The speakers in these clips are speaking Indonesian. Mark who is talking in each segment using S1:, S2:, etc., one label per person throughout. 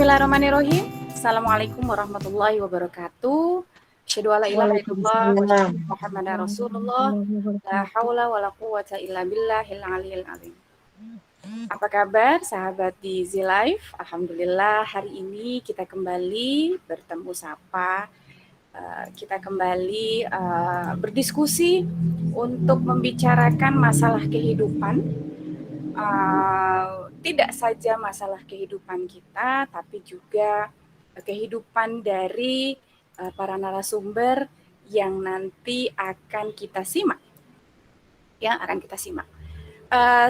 S1: Bismillahirrahmanirrahim. Assalamualaikum warahmatullahi wabarakatuh. Asyhadu alla ilaha illallah wa asyhadu anna Muhammadar Rasulullah. La haula wala quwwata illa billahil aliyil azim. Apa kabar sahabat di Z-Life? Alhamdulillah hari ini kita kembali bertemu sapa. Kita kembali berdiskusi untuk membicarakan masalah kehidupan. Tidak saja masalah kehidupan kita, tapi juga kehidupan dari para narasumber yang nanti akan kita simak.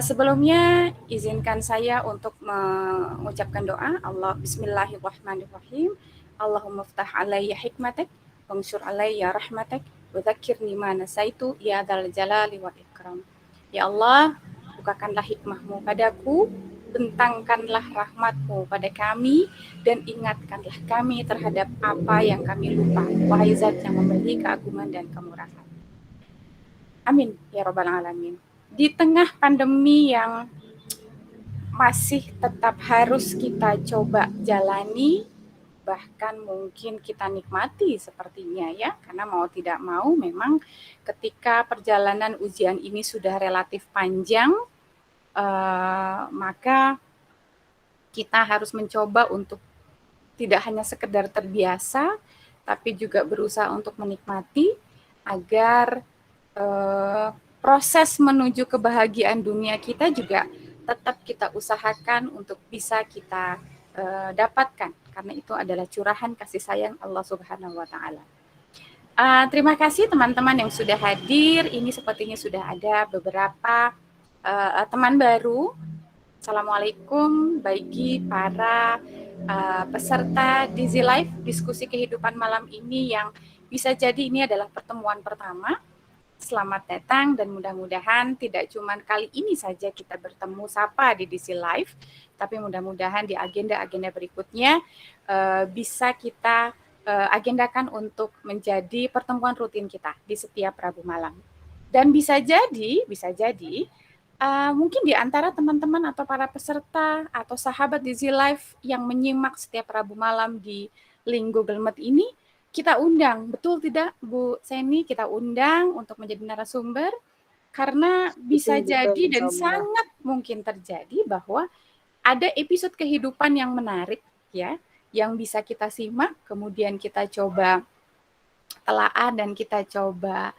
S1: Sebelumnya izinkan saya untuk mengucapkan doa. Bismillahirrahmanirrahim. Allahumma ftah alayya hikmatak, wansur alayya rahmatak, wa dzakirni ma nasaitu ya dzal jalali wal ikram. Ya Allah, bukakanlah hikmahmu padaku, bentangkanlah rahmatmu pada kami, dan ingatkanlah kami terhadap apa yang kami lupa. Wahai Zat yang memiliki keagungan dan kemurahan. Amin ya rabbal alamin. Di tengah pandemi yang masih tetap harus kita coba jalani, bahkan mungkin kita nikmati sepertinya ya, karena mau tidak mau memang ketika perjalanan ujian ini sudah relatif panjang, maka kita harus mencoba untuk tidak hanya sekedar terbiasa, tapi juga berusaha untuk menikmati agar proses menuju kebahagiaan dunia kita juga tetap kita usahakan untuk bisa kita dapatkan, karena itu adalah curahan kasih sayang Allah Subhanahu wa Ta'ala. Terima kasih teman-teman yang sudah hadir. Ini sepertinya sudah ada beberapa teman baru. Assalamualaikum bagi para peserta di Z-Life diskusi kehidupan malam ini yang bisa jadi ini adalah pertemuan pertama. Selamat datang dan mudah-mudahan tidak cuma kali ini saja kita bertemu sapa di DC Live, tapi mudah-mudahan di agenda-agenda berikutnya bisa kita agendakan untuk menjadi pertemuan rutin kita di setiap Rabu malam. Dan bisa jadi mungkin di antara teman-teman atau para peserta atau sahabat di Z-Live yang menyimak setiap Rabu malam di link Google Meet ini, kita undang, betul tidak Bu Seni, kita undang untuk menjadi narasumber, karena bisa jadi dan sangat mungkin terjadi bahwa ada episode kehidupan yang menarik ya, yang bisa kita simak, kemudian kita coba telaah dan kita coba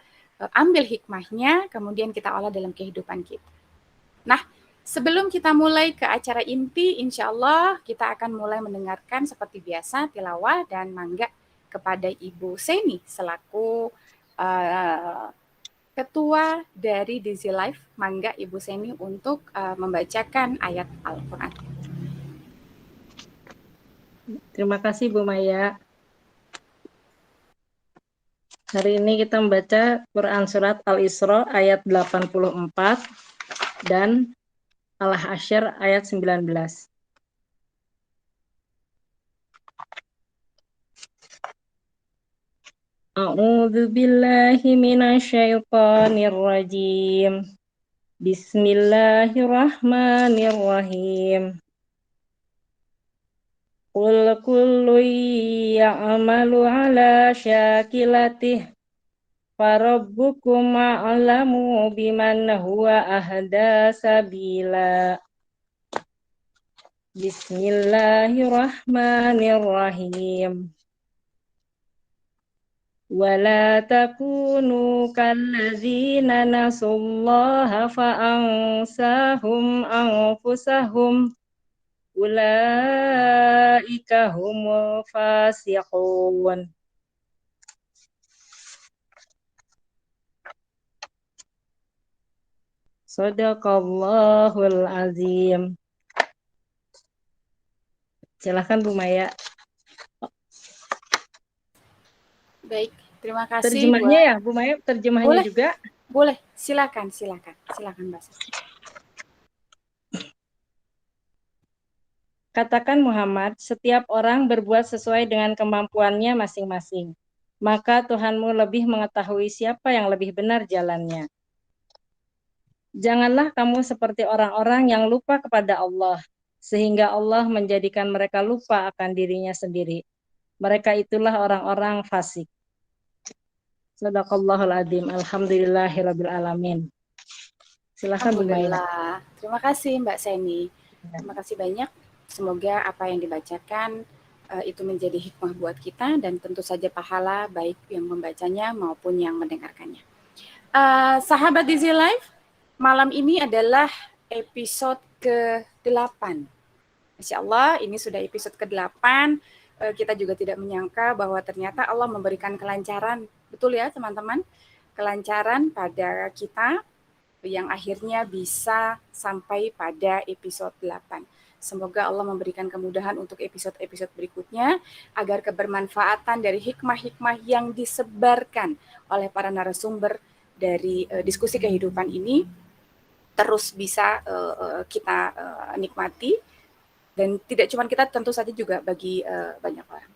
S1: ambil hikmahnya, kemudian kita olah dalam kehidupan kita. Nah, sebelum kita mulai ke acara inti, insya Allah kita akan mulai mendengarkan seperti biasa tilawah dan mangga kepada Ibu Seni selaku ketua dari Dizzy Life. Mangga Ibu Seni untuk membacakan ayat Al-Quran.
S2: Terima kasih Bu Maya. Hari ini kita membaca Quran Surat Al-Isra ayat 84 dan Al-Hasyr ayat 19. A'udzu billahi minasyaitonir rajim. Bismillahirrahmanirrahim. Qul kullu ya'malu ala syakilatih farabbukum a'lamu biman huwa ahda sabila. Bismillahirrahmanirrahim. Wala takunu kallazina nasullaha fa'ansahum anfusahum ulaika humul fasiqun. Shadaqallahul azim. Silakan Bu Maya.
S1: Baik, terima kasih.
S2: Terjemahnya ya, Bu Maya, terjemahnya
S1: boleh,
S2: juga.
S1: Boleh, silakan Mbak.
S2: Katakan Muhammad, setiap orang berbuat sesuai dengan kemampuannya masing-masing. Maka Tuhanmu lebih mengetahui siapa yang lebih benar jalannya. Janganlah kamu seperti orang-orang yang lupa kepada Allah, sehingga Allah menjadikan mereka lupa akan dirinya sendiri. Mereka itulah orang-orang fasik. Sadaqallahul adzim. Alhamdulillahirabbil alamin. Silakan Bu Maina.
S1: Alhamdulillah. Terima kasih Mbak Seni.
S2: Ya.
S1: Terima kasih banyak. Semoga apa yang dibacakan itu menjadi hikmah buat kita dan tentu saja pahala baik yang membacanya maupun yang mendengarkannya. Sahabat Easy Life, malam ini adalah episode ke-8. Masya Allah, ini sudah episode ke-8. Kita juga tidak menyangka bahwa ternyata Allah memberikan kelancaran. Betul ya teman-teman? Kelancaran pada kita yang akhirnya bisa sampai pada episode 8. Semoga Allah memberikan kemudahan untuk episode-episode berikutnya agar kebermanfaatan dari hikmah-hikmah yang disebarkan oleh para narasumber dari diskusi kehidupan ini terus bisa kita nikmati, dan tidak cuma kita, tentu saja juga bagi banyak orang.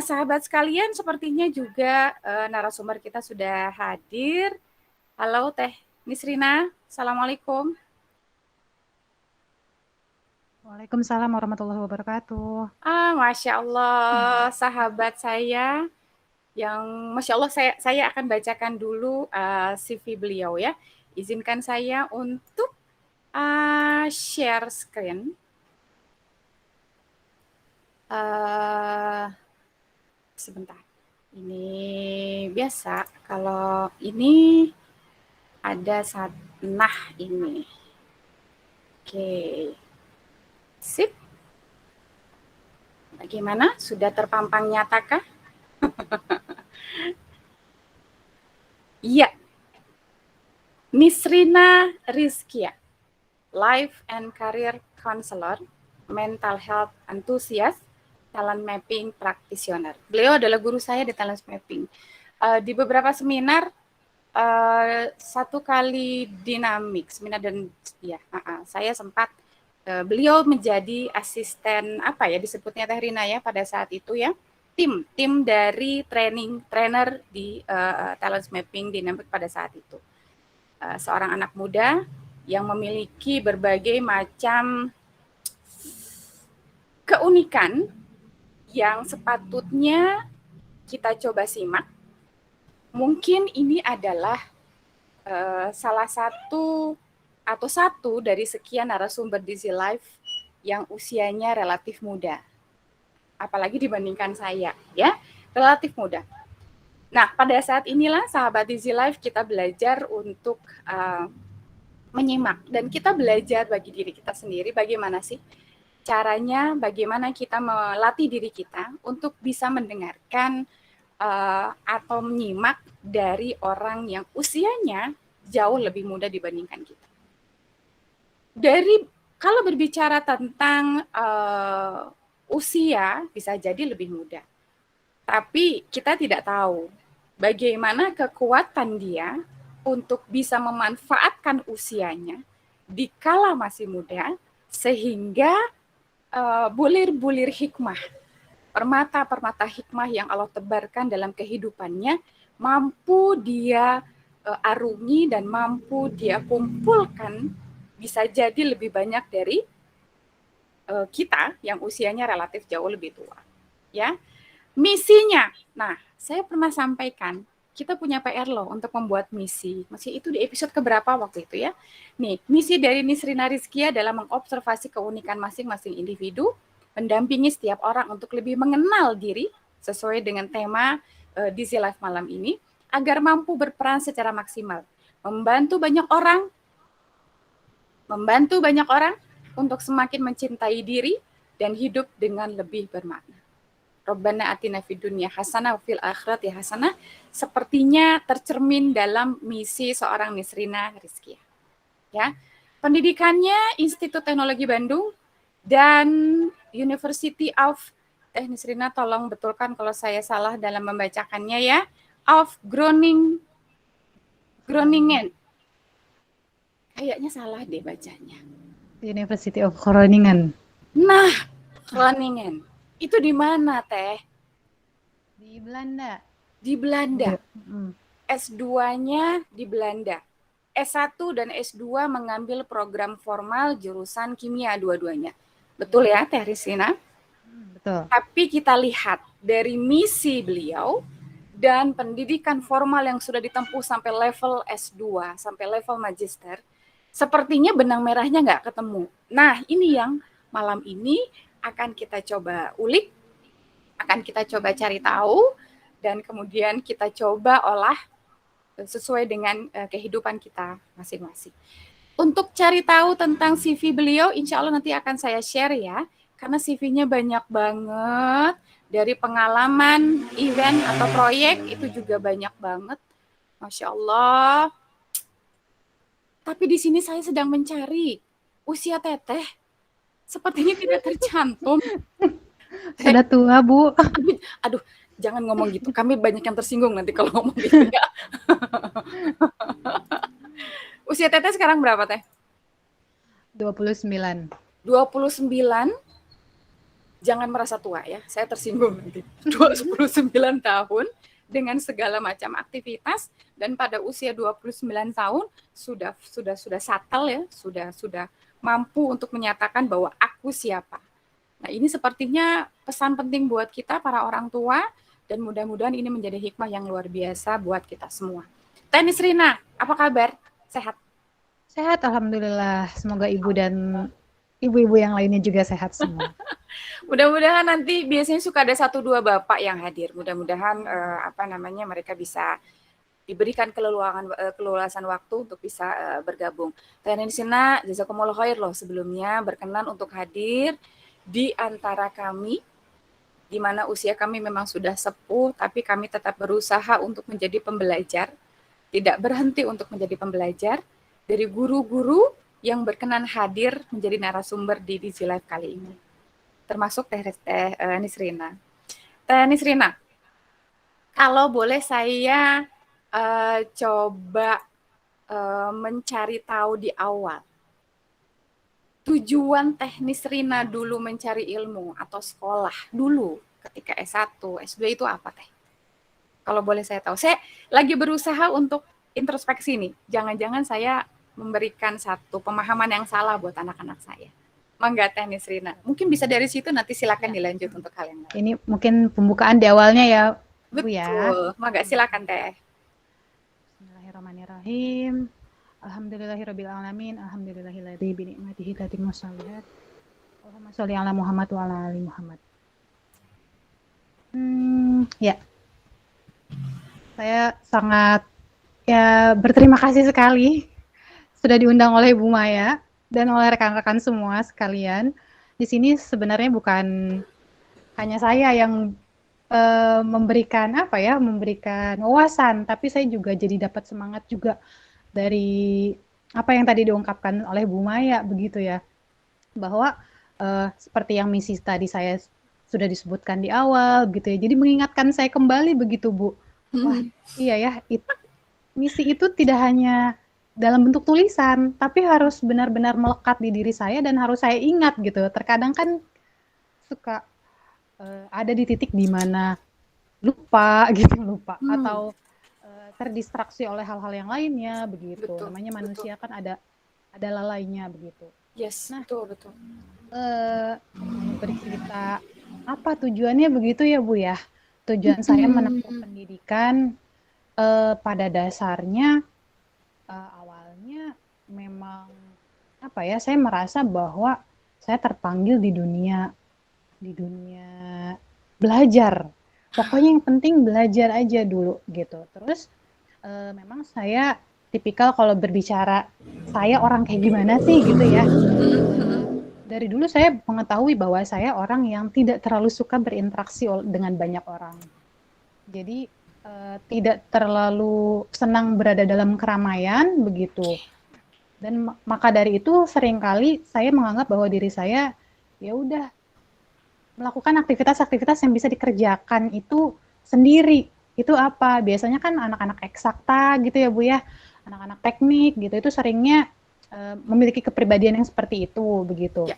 S1: Sahabat sekalian, sepertinya juga narasumber kita sudah hadir. Halo Teh Nisrina, Assalamualaikum.
S3: Waalaikumsalam warahmatullahi wabarakatuh.
S1: Masya Allah, sahabat saya yang Masya Allah, saya akan bacakan dulu CV beliau ya. Izinkan saya untuk share screen. Sebentar. Ini biasa, kalau ini ada nah ini. Oke. Sip. Bagaimana? Sudah terpampang nyatakah? Iya. Nisrina Rizkia, Life and Career Counselor, Mental Health Enthusiast, Talent Mapping Practitioner. Beliau adalah guru saya di Talent Mapping. Di beberapa seminar, satu kali dinamik seminar, dan ya saya sempat beliau menjadi asisten apa ya disebutnya Teh Rina ya pada saat itu ya, tim dari trainer di Talent Mapping Dynamic pada saat itu. Seorang anak muda yang memiliki berbagai macam keunikan yang sepatutnya kita coba simak. Mungkin ini adalah salah satu atau satu dari sekian narasumber di Easy Life yang usianya relatif muda. Apalagi dibandingkan saya, ya, relatif muda. Nah, pada saat inilah sahabat Easy Life kita belajar untuk menyimak, dan kita belajar bagi diri kita sendiri bagaimana sih caranya, bagaimana kita melatih diri kita untuk bisa mendengarkan atau menyimak dari orang yang usianya jauh lebih muda dibandingkan kita. Kalau berbicara tentang usia, bisa jadi lebih muda, tapi kita tidak tahu bagaimana kekuatan dia untuk bisa memanfaatkan usianya dikala masih muda, sehingga bulir-bulir hikmah, permata-permata hikmah yang Allah tebarkan dalam kehidupannya mampu dia arungi dan mampu dia kumpulkan, bisa jadi lebih banyak dari kita yang usianya relatif jauh lebih tua. Ya, misinya. Nah, saya pernah sampaikan, kita punya PR loh untuk membuat misi. Masih itu di episode keberapa waktu itu ya. Nih, misi dari Nisrina Rizkia adalah mengobservasi keunikan masing-masing individu, mendampingi setiap orang untuk lebih mengenal diri sesuai dengan tema Easy Life malam ini, agar mampu berperan secara maksimal, membantu banyak orang untuk semakin mencintai diri dan hidup dengan lebih bermakna. Rabbana atina fid dunya hasanah wa fil akhirati hasanah, sepertinya tercermin dalam misi seorang Nisrina Rizkia. Ya. Pendidikannya Institut Teknologi Bandung dan University of Nisrina, tolong betulkan kalau saya salah dalam membacakannya ya. Of Groningen. Kayaknya salah deh bacanya.
S3: University of Groningen.
S1: Nah, Groningen. Itu di mana, Teh?
S3: Di Belanda.
S1: Di Belanda.
S3: Hmm.
S1: S2-nya di Belanda. S1 dan S2 mengambil program formal jurusan kimia dua-duanya. Betul ya, Teh Risina?
S3: Betul.
S1: Tapi kita lihat dari misi beliau dan pendidikan formal yang sudah ditempuh sampai level S2, sampai level magister, sepertinya benang merahnya nggak ketemu. Nah, ini yang malam ini akan kita coba ulik, akan kita coba cari tahu, dan kemudian kita coba olah sesuai dengan kehidupan kita masing-masing. Untuk cari tahu tentang CV beliau, insya Allah nanti akan saya share ya, karena CV-nya banyak banget, dari pengalaman, event, atau proyek, itu juga banyak banget. Masya Allah. Tapi di sini saya sedang mencari usia teteh, sepertinya tidak tercantum.
S3: Sudah tua, Bu.
S1: Aduh, jangan ngomong gitu. Kami banyak yang tersinggung nanti kalau ngomong gitu ya. Usia teteh sekarang berapa, Teh?
S3: 29.
S1: 29. Jangan merasa tua ya, saya tersinggung nanti. 29 tahun dengan segala macam aktivitas, dan pada usia 29 tahun sudah satel ya, sudah mampu untuk menyatakan bahwa aku siapa. Nah, ini sepertinya pesan penting buat kita para orang tua, dan mudah-mudahan ini menjadi hikmah yang luar biasa buat kita semua. Teh Nisrina, apa kabar? Sehat?
S3: Sehat, alhamdulillah. Semoga ibu dan ibu-ibu yang lainnya juga sehat semua.
S1: Mudah-mudahan nanti biasanya suka ada 1-2 bapak yang hadir. Mudah-mudahan mereka bisa diberikan keluasan waktu untuk bisa bergabung. Teh Nisrina, jazakumullah khair loh sebelumnya berkenan untuk hadir di antara kami, di mana usia kami memang sudah sepuh, tapi kami tetap berusaha untuk menjadi pembelajar, tidak berhenti untuk menjadi pembelajar dari guru-guru yang berkenan hadir menjadi narasumber di Digi Live kali ini. Termasuk Teh Nisrina. Teh Nisrina, kalau boleh saya coba mencari tahu di awal, tujuan Teh Nisrina dulu mencari ilmu atau sekolah dulu ketika S1, S2 itu apa, Teh? Kalau boleh saya tahu. Saya lagi berusaha untuk introspeksi nih. Jangan-jangan saya memberikan satu pemahaman yang salah buat anak-anak saya. Mangga Teh Nisrina. Mungkin bisa dari situ, nanti silakan dilanjut untuk hal yang lain.
S3: Ini mungkin pembukaan di awalnya ya, Bu ya.
S1: Betul. Mangga silakan Teh.
S3: Bismillahirrahmanirrahim. Alhamdulillahirabbil alamin. Alhamdulillahilladzi bi ni'matihi tatimmu shalihat. Allahumma sholli ala Muhammad wa ala ali Muhammad. Ya. Saya sangat berterima kasih sekali sudah diundang oleh Bu Maya dan oleh rekan-rekan semua sekalian. Di sini sebenarnya bukan hanya saya yang memberikan wawasan, tapi saya juga jadi dapat semangat juga dari apa yang tadi diungkapkan oleh Bu Maya begitu ya, bahwa seperti yang misi tadi saya sudah disebutkan di awal gitu ya, jadi mengingatkan saya kembali begitu Bu. Wah iya ya, misi itu tidak hanya dalam bentuk tulisan, tapi harus benar-benar melekat di diri saya dan harus saya ingat gitu. Terkadang kan suka ada di titik di mana lupa atau terdistraksi oleh hal-hal yang lainnya begitu.
S1: Betul,
S3: namanya manusia kan ada lalainya begitu.
S1: Yes,
S3: nah
S1: betul.
S3: Bercerita apa tujuannya begitu ya Bu ya. Tujuan saya menempuh pendidikan pada dasarnya awalnya memang saya merasa bahwa saya terpanggil di dunia belajar. Pokoknya yang penting belajar aja dulu gitu. Terus memang saya tipikal kalau berbicara saya orang kayak gimana sih gitu ya. Dari dulu saya mengetahui bahwa saya orang yang tidak terlalu suka berinteraksi dengan banyak orang. Jadi tidak terlalu senang berada dalam keramaian begitu. Dan maka dari itu seringkali saya menganggap bahwa diri saya ya udah melakukan aktivitas-aktivitas yang bisa dikerjakan itu sendiri. Itu apa? Biasanya kan anak-anak eksakta gitu ya Bu ya, anak-anak teknik gitu, itu seringnya memiliki kepribadian yang seperti itu begitu. Ya.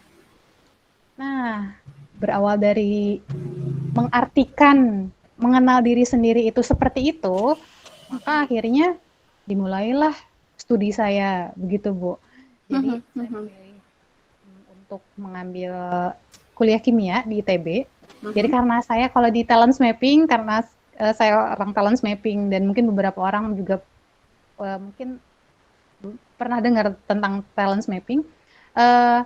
S3: Nah, berawal dari mengartikan, mengenal diri sendiri itu seperti itu, maka akhirnya dimulailah studi saya, begitu Bu. Jadi
S1: Mhm,
S3: saya
S1: mhm,
S3: memilih untuk mengambil kuliah kimia di ITB. Jadi
S1: mhm.
S3: karena saya kalau di talent mapping, karena saya orang talent mapping dan mungkin beberapa orang juga mungkin pernah dengar tentang talent mapping, eh,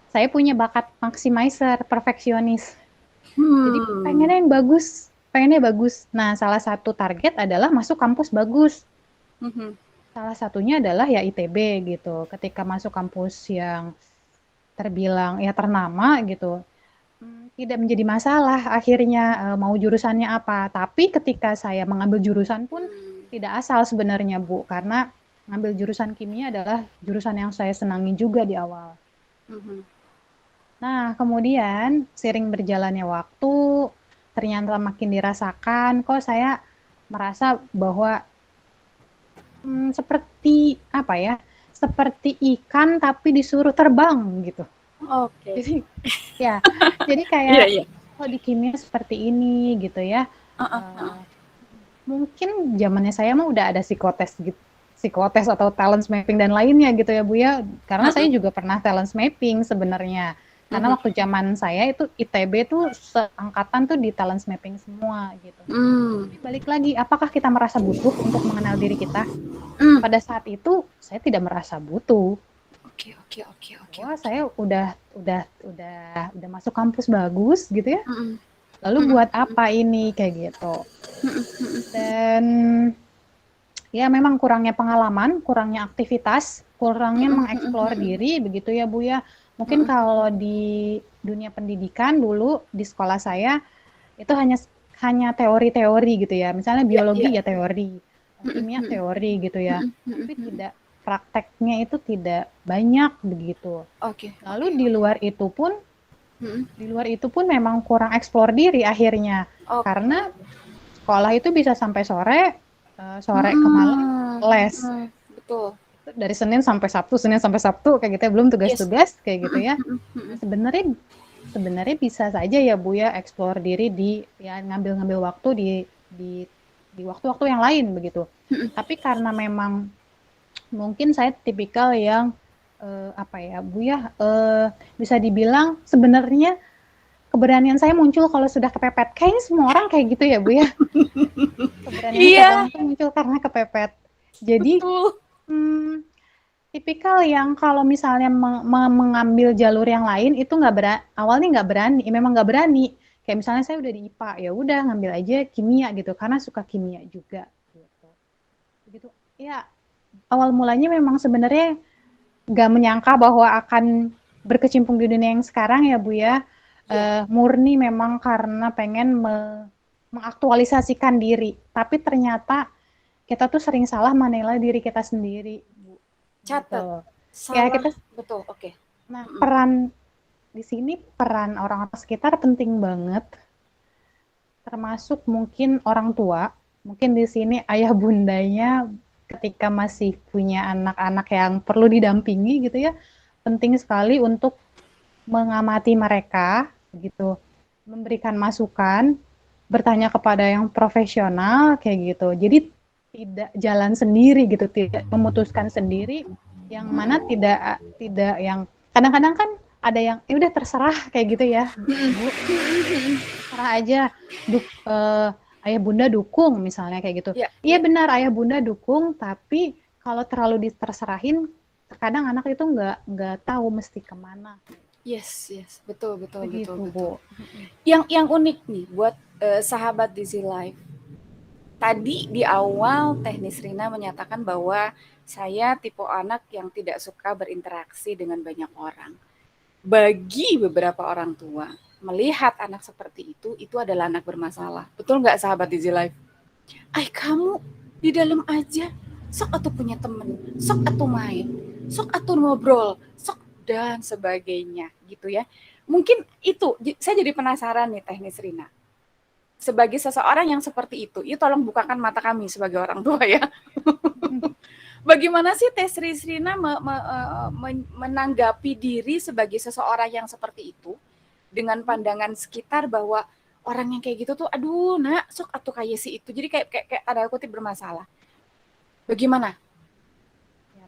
S3: saya punya bakat maximizer, perfeksionis. Jadi pengennya yang bagus, pengennya bagus. Nah, salah satu target adalah masuk kampus bagus.
S1: Mhm.
S3: Salah satunya adalah ya ITB gitu. Ketika masuk kampus yang terbilang ya ternama gitu, tidak menjadi masalah akhirnya mau jurusannya apa. Tapi ketika saya mengambil jurusan pun tidak asal sebenarnya Bu, karena ngambil jurusan kimia adalah jurusan yang saya senangi juga di awal.
S1: Mhm.
S3: Nah, kemudian sering berjalannya waktu, ternyata makin dirasakan, kok saya merasa bahwa seperti apa ya, seperti ikan tapi disuruh terbang gitu.
S1: Oke.
S3: Jadi ya, jadi
S1: Iya,
S3: kayak
S1: iya.
S3: kok di kimia seperti ini gitu ya.
S1: Heeh, heeh.
S3: Eh, Mungkin zamannya saya mah udah ada psikotes gitu, psikotes atau talent mapping dan lainnya gitu ya Bu ya. Karena saya
S1: Heeh.
S3: juga pernah talent mapping sebenarnya. Karena
S1: Mhm.
S3: waktu zaman saya itu ITB tuh seangkatan tuh di talent mapping semua gitu.
S1: Mmm.
S3: Tapi balik lagi, apakah kita merasa butuh untuk mengenal diri kita?
S1: Mmm.
S3: Pada saat itu saya tidak merasa butuh.
S1: Oke, oke, oke, oke,
S3: Wah,
S1: oke.
S3: saya udah masuk kampus bagus gitu ya.
S1: Mhm.
S3: Lalu
S1: Mhm,
S3: buat apa ini kayak gitu.
S1: mhm, mhm.
S3: Dan ya memang kurangnya pengalaman, kurangnya aktivitas, kurangnya
S1: Mhm, mhm,
S3: mengeksplor
S1: mhm.
S3: diri begitu ya Bu ya. Mungkin
S1: Mhm.
S3: kalau di dunia pendidikan dulu di sekolah saya itu hanya teori-teori gitu ya. Misalnya
S1: Iya, iya.
S3: biologi ya teori,
S1: Mhm,
S3: kimia
S1: mhm.
S3: teori gitu ya.
S1: Mhm, mhm,
S3: Tapi
S1: mhm.
S3: tidak prakteknya itu tidak banyak begitu.
S1: Oke,
S3: Lalu
S1: oke, oke. Mhm.
S3: di luar itu pun memang kurang eksplor diri akhirnya.
S1: Oke,
S3: Karena
S1: oke.
S3: sekolah itu bisa sampai sore, sore ke malam
S1: Mhm,
S3: les.
S1: mhm. Betul.
S3: Dari Senin sampai Sabtu kayak gitu ya, belum
S1: Yes.
S3: tugas-tugas kayak gitu
S1: Mhm,
S3: ya.
S1: mhm,
S3: Nah,
S1: mhm.
S3: sebenarnya bisa saja ya Bu ya eksplor diri di ya ngambil-ngambil waktu di di waktu-waktu yang lain begitu.
S1: Mhm.
S3: Tapi karena memang mungkin saya tipikal yang apa ya Bu ya, bisa dibilang sebenarnya keberanian saya muncul kalau sudah kepepet. Kayaknya semua orang kayak gitu ya Bu ya. Keberanian
S1: Iya,
S3: seseorang tuh muncul karena kepepet. Jadi
S1: betul.
S3: hmm, tipikal yang kalau misalnya mengambil jalur yang lain itu awalnya nggak berani, memang nggak berani. Kayak misalnya saya udah di IPA, ya udah ngambil aja kimia gitu, karena suka kimia juga gitu. Begitu. Ya, awal mulanya memang sebenarnya nggak menyangka bahwa akan berkecimpung di dunia yang sekarang ya Bu ya.
S1: Iya,
S3: Murni memang karena pengen mengaktualisasikan diri, tapi ternyata kita tuh sering salah menilai diri kita sendiri, Bu.
S1: catat.
S3: Gitu. Ya,
S1: Salah, betul. Oke. Mhm.
S3: peran di sini peran orang-orang sekitar penting banget, termasuk mungkin orang tua. Mungkin di sini ayah bundanya ketika masih punya anak-anak yang perlu didampingi gitu ya, penting sekali untuk mengamati mereka gitu, memberikan masukan, bertanya kepada yang profesional kayak gitu. Jadi tidak jalan sendiri gitu, tidak memutuskan sendiri, yang mana tidak tidak yang kadang-kadang kan ada yang ya udah terserah kayak gitu ya Bu, terserah aja ayah bunda dukung misalnya kayak gitu.
S1: Iya,
S3: Iya
S1: iya.
S3: benar ayah bunda dukung, tapi kalau terlalu diterserahin terkadang anak itu nggak tahu mesti kemana.
S1: Yes, yes. Betul, betul, betul,
S3: Begitu
S1: betul.
S3: Bu.
S1: Yang unik nih buat sahabat Dizzy Life. Tadi di awal Teknis Rina menyatakan bahwa saya tipe anak yang tidak suka berinteraksi dengan banyak orang. Bagi beberapa orang tua, melihat anak seperti itu adalah anak bermasalah. Betul nggak sahabat Dizzy Life? Ay kamu di dalam aja, sok atuh punya temen, sok atuh main, sok atuh ngobrol, sok dan sebagainya gitu ya. Mungkin itu, saya jadi penasaran nih Teknis Rina. Sebagai seseorang yang seperti itu, tolong bukakan mata kami sebagai orang tua ya. Bagaimana sih Teh Sri Srina menanggapi diri sebagai seseorang yang seperti itu dengan pandangan sekitar bahwa orang yang kayak gitu tuh, aduh nak, sok atuh kayak si itu. Jadi kayak tanda kutip bermasalah. Bagaimana?
S3: Ya,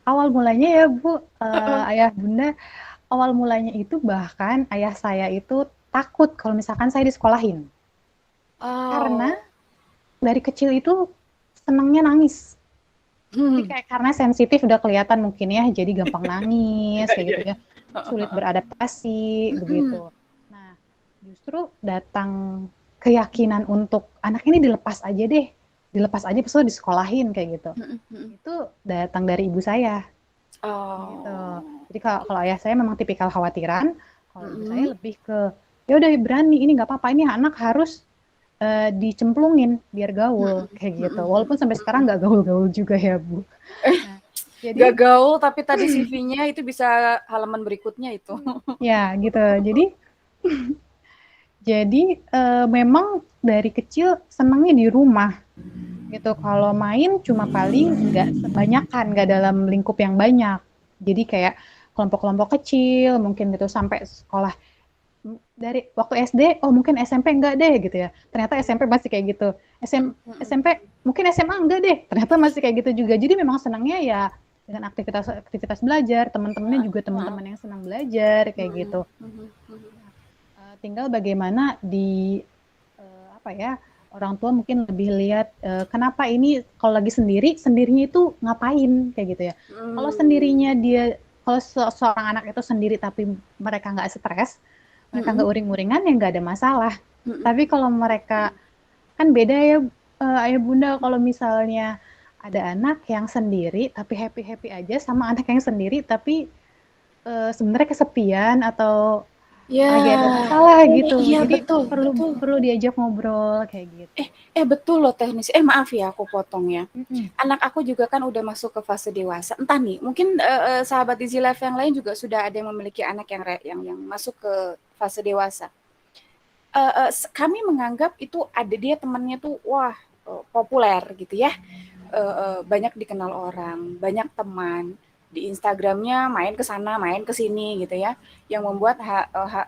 S3: awal mulanya ya Bu, ayah bunda, awal mulanya itu bahkan ayah saya itu takut kalau misalkan saya disekolahin. Karena
S1: Oh.
S3: dari kecil itu senangnya nangis. Jadi
S1: Hmm.
S3: kayak karena sensitif udah kelihatan mungkin ya, jadi gampang nangis
S1: Iya,
S3: kayak
S1: iya,
S3: gitu
S1: iya.
S3: ya, sulit beradaptasi
S1: Mm-mm.
S3: begitu. Nah, justru datang keyakinan untuk anak ini dilepas aja besok disekolahin kayak gitu.
S1: Mm-mm. Mm-mm.
S3: Itu datang dari ibu saya gitu.
S1: Oh.
S3: Jadi kalau kalau ayah saya memang tipikal khawatiran, kalau ibu saya
S1: Mm-mm.
S3: lebih ke ya udah berani, ini nggak apa-apa, ini anak harus dicemplungin biar gaul
S1: Mm-mm.
S3: kayak gitu.
S1: Mm-mm.
S3: Walaupun sampai sekarang nggak gaul-gaul juga ya Bu. Nah,
S1: Gak
S3: jadi
S1: gaul tapi tadi CV-nya itu bisa halaman berikutnya itu.
S3: ya gitu. Jadi memang dari kecil senangnya di rumah gitu. Kalau main cuma paling nggak sebanyakan, nggak dalam lingkup yang banyak. Jadi kayak kelompok-kelompok kecil mungkin gitu sampai sekolah dari waktu SD, oh mungkin SMP enggak deh gitu ya. Ternyata SMP masih kayak gitu. SMP mungkin SMA enggak deh. Ternyata masih kayak gitu juga. Jadi memang senangnya ya dengan aktivitas belajar, teman-temannya juga teman-teman yang senang belajar kayak gitu. Tinggal bagaimana di apa ya, orang tua mungkin lebih lihat kenapa ini kalau lagi sendirinya itu ngapain kayak gitu ya. Kalau sendirinya dia, kalau seorang anak itu sendiri tapi mereka nggak stres, mereka nggak uring-uringan ya nggak ada masalah. Tapi kalau mereka kan beda ya ayah bunda, kalau misalnya ada anak yang sendiri tapi happy-happy aja sama anak yang sendiri tapi sebenarnya kesepian atau
S1: Ya,
S3: lagi ada masalah gitu.
S1: iya
S3: Jadi
S1: betul,
S3: perlu
S1: betul.
S3: perlu diajak ngobrol kayak gitu.
S1: Betul loh teknis. Maaf ya aku potong ya.
S3: Mm-mm.
S1: Anak aku juga kan udah masuk ke fase dewasa. Entah nih, mungkin sahabat Easy Life yang lain juga sudah ada yang memiliki anak yang masuk ke fase dewasa. Kami menganggap itu ada dia temannya tuh wah populer gitu ya. Banyak dikenal orang, banyak teman di Instagramnya main ke sana, main ke sini gitu ya, yang membuat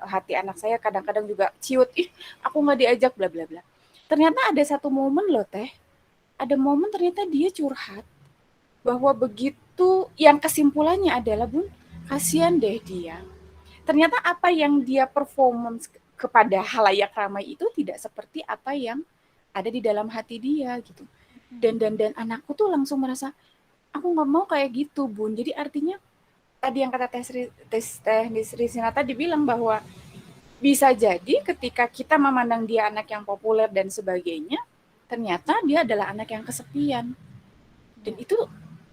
S1: hati anak saya kadang-kadang juga ciut, ih aku nggak diajak bla bla bla. Ternyata ada satu momen loh teh, ada momen ternyata dia curhat bahwa begitu, yang kesimpulannya adalah Bun, kasihan deh dia. Ternyata apa yang dia performance kepada halayak ramai itu tidak seperti apa yang ada di dalam hati dia gitu. Dan anakku tuh langsung merasa aku nggak mau kayak gitu Bun. Jadi artinya tadi yang kata teknis Rizina tadi bilang bahwa bisa jadi ketika kita memandang dia anak yang populer dan sebagainya, ternyata dia adalah anak yang kesepian. Dan itu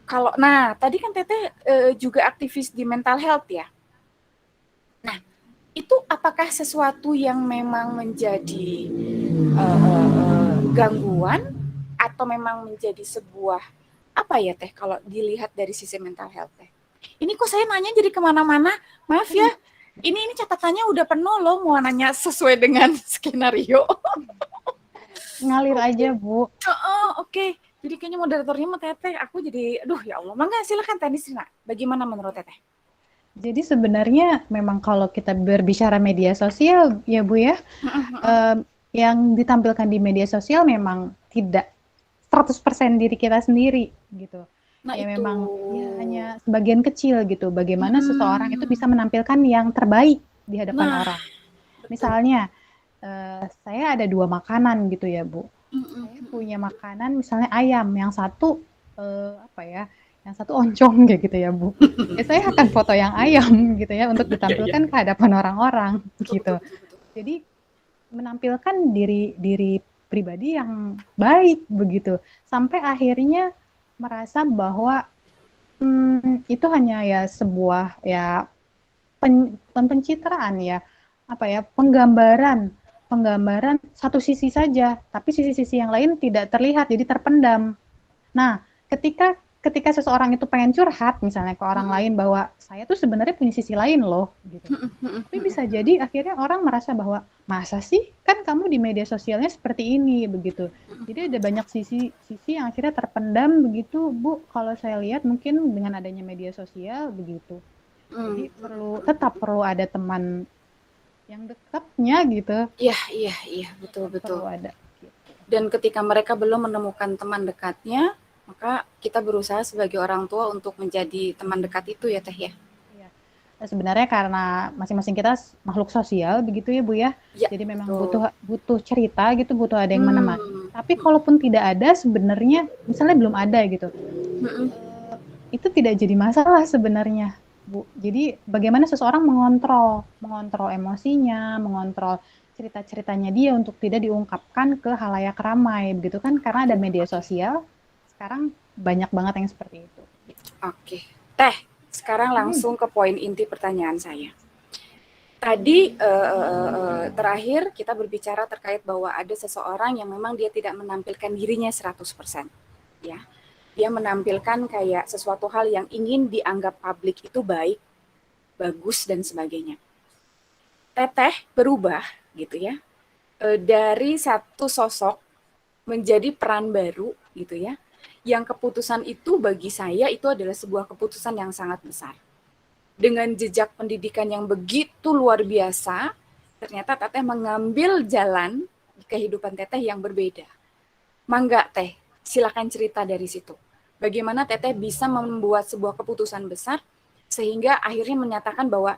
S1: kalau, nah tadi kan Teteh juga aktivis di mental health ya. Nah itu apakah sesuatu yang memang menjadi gangguan atau memang menjadi sebuah apa ya Teh kalau dilihat dari sisi mental health Teh? Ini kok saya nanya jadi kemana-mana, maaf ya. Ini catatannya udah penuh loh, mau nanya sesuai dengan skenario.
S3: Ngalir aja Bu.
S1: Oke. Jadi kayaknya moderatornya mau Teteh. Aku jadi, aduh ya Allah. Mangga silakan Tenis Rina. Bagaimana menurut Teteh?
S3: Jadi sebenarnya memang kalau kita berbicara media sosial ya Bu ya, yang ditampilkan di media sosial memang tidak 100% diri kita sendiri gitu.
S1: Nah
S3: Ya
S1: itu.
S3: memang ya hanya sebagian kecil gitu. Bagaimana seseorang itu bisa menampilkan yang terbaik di hadapan
S1: Nah,
S3: orang.
S1: betul.
S3: Misalnya saya ada 2 makanan gitu ya Bu. Saya punya makanan misalnya ayam, yang satu apa ya? Yang satu oncong kayak gitu ya Bu. Ya saya akan foto yang ayam gitu ya untuk ditampilkan ke hadapan orang-orang gitu. Jadi menampilkan diri pribadi yang baik begitu. Sampai akhirnya merasa bahwa itu hanya ya sebuah ya pencitraan ya, apa ya, penggambaran satu sisi saja, tapi sisi-sisi yang lain tidak terlihat, jadi terpendam. Nah, ketika seseorang itu pengen curhat misalnya ke orang lain bahwa saya tuh sebenarnya punya sisi lain loh gitu. Tapi bisa jadi akhirnya orang merasa bahwa masa sih, kan kamu di media sosialnya seperti ini begitu. Jadi ada banyak sisi yang akhirnya terpendam begitu Bu, kalau saya lihat mungkin dengan adanya media sosial begitu. Jadi tetap perlu ada teman yang dekatnya gitu.
S1: Iya, betul.
S3: Perlu ada. Gitu.
S1: Dan ketika mereka belum menemukan teman dekatnya, Maka kita berusaha sebagai orang tua untuk menjadi teman dekat itu ya Teh ya.
S3: Iya. Sebenarnya karena masing-masing kita makhluk sosial begitu ya Bu ya.
S1: Ya,
S3: Jadi memang
S1: betul.
S3: butuh cerita gitu, butuh ada yang menemani.
S1: Hmm.
S3: Tapi kalaupun tidak ada sebenarnya, misalnya belum ada gitu,
S1: Mm-mm.
S3: itu tidak jadi masalah sebenarnya, Bu. Jadi bagaimana seseorang mengontrol emosinya, mengontrol cerita-ceritanya dia untuk tidak diungkapkan ke halayak ramai, begitu kan? Karena ada media sosial, sekarang banyak banget yang seperti itu.
S1: Oke. Teh, sekarang langsung ke poin inti pertanyaan saya. Tadi terakhir kita berbicara terkait bahwa ada seseorang yang memang dia tidak menampilkan dirinya 100%. Ya. Dia menampilkan kayak sesuatu hal yang ingin dianggap publik itu baik, bagus dan sebagainya. Teteh berubah gitu ya. Dari satu sosok menjadi peran baru gitu ya. Yang keputusan itu bagi saya itu adalah sebuah keputusan yang sangat besar. Dengan jejak pendidikan yang begitu luar biasa, ternyata Teteh mengambil jalan di kehidupan Teteh yang berbeda. Mangga Teh, silakan cerita dari situ. Bagaimana Teteh bisa membuat sebuah keputusan besar sehingga akhirnya menyatakan bahwa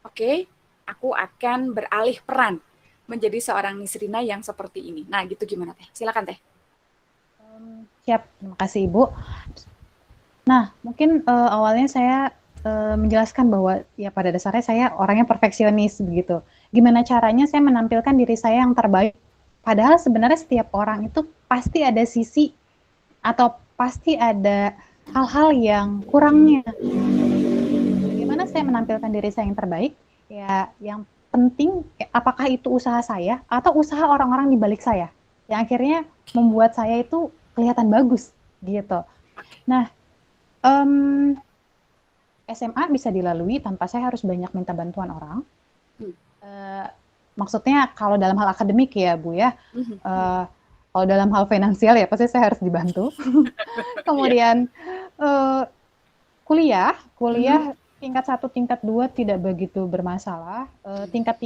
S1: oke, aku akan beralih peran menjadi seorang Nisrina yang seperti ini. Nah, gitu gimana Teh? Silakan Teh.
S3: Siap, terima kasih Ibu. Nah, mungkin awalnya saya menjelaskan bahwa ya pada dasarnya saya orangnya perfeksionis begitu. Gimana caranya saya menampilkan diri saya yang terbaik? Padahal sebenarnya setiap orang itu pasti ada sisi atau pasti ada hal-hal yang kurangnya. Bagaimana saya menampilkan diri saya yang terbaik? Ya, yang penting apakah itu usaha saya atau usaha orang-orang di balik saya yang akhirnya membuat saya itu kelihatan bagus gitu. Nah, SMA bisa dilalui tanpa saya harus banyak minta bantuan orang. Maksudnya kalau dalam hal akademik ya Bu ya, kalau dalam hal finansial ya pasti saya harus dibantu. Kemudian kuliah tingkat 1, tingkat 2 tidak begitu bermasalah. Tingkat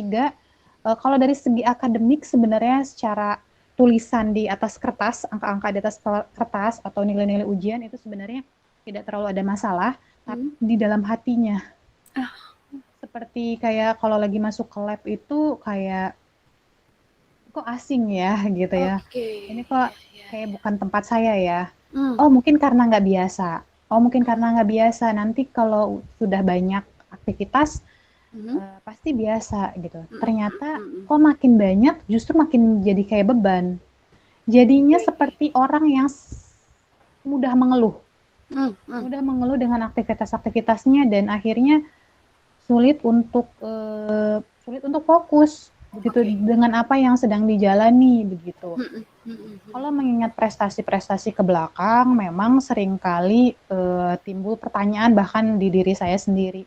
S3: 3, kalau dari segi akademik sebenarnya secara tulisan di atas kertas, angka-angka di atas kertas atau nilai-nilai ujian itu sebenarnya tidak terlalu ada masalah, tapi di dalam hatinya. Seperti kayak kalau lagi masuk ke lab itu kayak kok asing ya gitu ya. Ini kok kayak bukan tempat saya ya. Oh mungkin karena nggak biasa. Oh mungkin karena nggak biasa. Nanti kalau sudah banyak aktivitas pasti biasa gitu. Ternyata kok makin banyak justru makin jadi kayak beban. Jadinya seperti orang yang mudah mengeluh. Mudah mengeluh dengan aktivitas-aktivitasnya dan akhirnya sulit untuk fokus begitu dengan apa yang sedang dijalani begitu. Kalau mengingat prestasi-prestasi ke belakang, memang seringkali timbul pertanyaan bahkan di diri saya sendiri,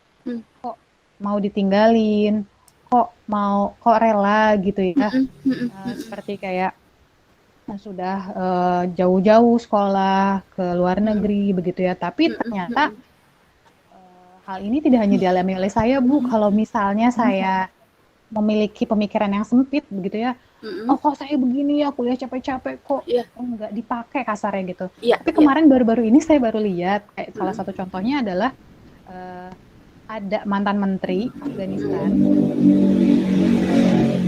S3: kok mau ditinggalin, kok rela gitu ya, seperti kayak sudah jauh-jauh sekolah ke luar negeri begitu ya, tapi ternyata hal ini tidak hanya dialami oleh saya Bu, kalau misalnya saya memiliki pemikiran yang sempit begitu ya, oh kok saya begini ya kuliah capek-capek kok nggak dipakai kasarnya gitu. Tapi kemarin baru-baru ini saya baru lihat kayak salah satu contohnya adalah ada mantan menteri Afghanistan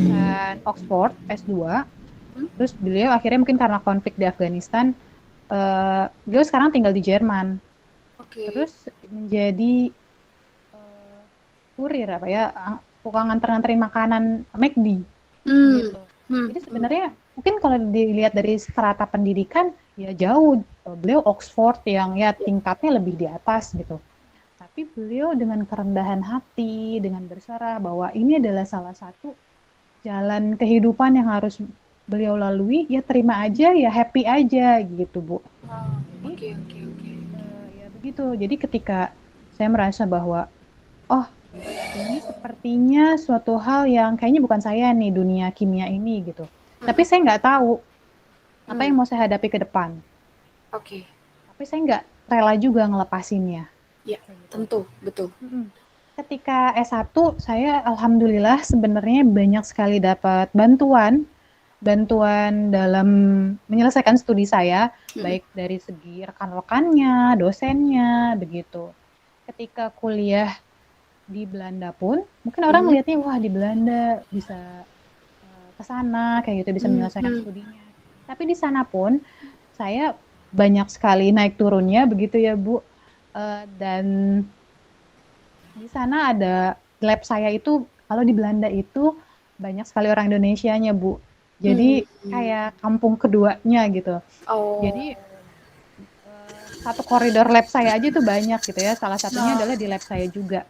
S3: dan Oxford S2, terus beliau akhirnya mungkin karena konflik di Afghanistan beliau sekarang tinggal di Jerman, terus menjadi kurir apa ya, tukang nganter-nganterin makanan McD gitu. Jadi sebenarnya mungkin kalau dilihat dari strata pendidikan ya jauh, beliau Oxford yang ya tingkatnya lebih di atas gitu. Tapi beliau dengan kerendahan hati, dengan berserah bahwa ini adalah salah satu jalan kehidupan yang harus beliau lalui, ya terima aja, ya happy aja gitu Bu. Jadi, ya begitu. Jadi ketika saya merasa bahwa oh ini sepertinya suatu hal yang kayaknya bukan saya nih dunia kimia ini gitu. Tapi saya nggak tahu apa yang mau saya hadapi ke depan. Tapi saya nggak rela juga ngelepasinnya.
S1: Ya, tentu, betul.
S3: Ketika S1 saya alhamdulillah sebenarnya banyak sekali dapat bantuan bantuan dalam menyelesaikan studi saya,
S1: Mm.
S3: baik dari segi rekan-rekannya, dosennya, begitu. Ketika kuliah di Belanda pun, mungkin orang
S1: Mhm.
S3: melihatnya, wah di Belanda bisa ke sana, kayak gitu, bisa menyelesaikan
S1: Mhm.
S3: studinya. Tapi di sana pun, saya banyak sekali naik turunnya, begitu ya Bu. Dan di sana ada lab saya itu, kalau di Belanda itu banyak sekali orang Indonesianya, Bu. Jadi
S1: Mhm.
S3: kayak kampung keduanya gitu.
S1: Oh.
S3: Jadi satu koridor lab saya aja itu banyak gitu ya. Salah satunya adalah
S1: Nah.
S3: di lab saya juga.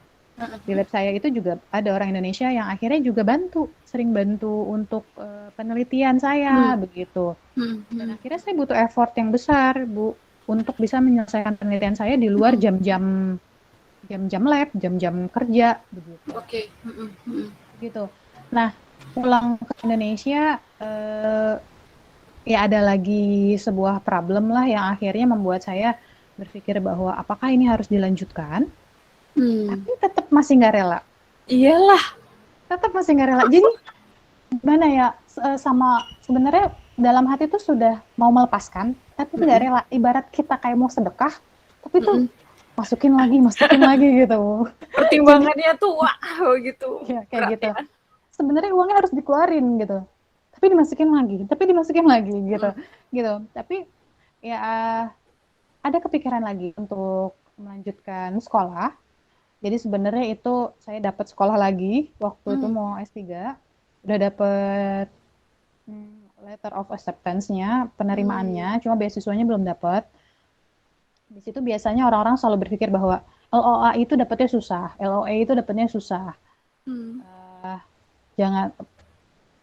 S3: Di
S1: Mhm.
S3: lab saya itu juga ada orang Indonesia yang akhirnya juga bantu, sering bantu untuk penelitian saya
S1: Mhm.
S3: begitu. Dan
S1: Mhm.
S3: akhirnya saya butuh effort yang besar, Bu, untuk bisa menyelesaikan penelitian saya di luar
S1: Mhm.
S3: jam-jam lab, jam-jam kerja begitu.
S1: Oke. Mhm. Mhm.
S3: Gitu. Nah, pulang ke Indonesia ya ada lagi sebuah problem lah yang akhirnya membuat saya berpikir bahwa apakah ini harus dilanjutkan,
S1: Hmm.
S3: tapi tetap masih nggak rela.
S1: Iyalah.
S3: Tetap masih nggak rela. Jadi gimana ya, sama sebenarnya dalam hati tuh sudah mau melepaskan, tapi tidak
S1: Mhm.
S3: rela. Ibarat kita kayak mau sedekah, tapi tuh
S1: Mhm.
S3: masukin lagi gitu. Jadi
S1: Pertimbangannya tuh wah gitu
S3: ya kayak
S1: berat
S3: gitu.
S1: ya.
S3: Sebenarnya uangnya harus dikeluarin gitu, tapi dimasukin lagi gitu,
S1: Mhm.
S3: gitu. Tapi ya ada kepikiran lagi untuk melanjutkan sekolah. Jadi sebenarnya itu saya dapat sekolah lagi waktu itu
S1: Hmm.
S3: mau S3, udah dapet letter of acceptance-nya,
S1: Hmm.
S3: penerimaannya, cuma beasiswanya belum dapat. Di situ biasanya orang-orang selalu berpikir bahwa LOA itu dapatnya susah, LOA itu dapatnya susah.
S1: Hmm.
S3: Uh, Jangan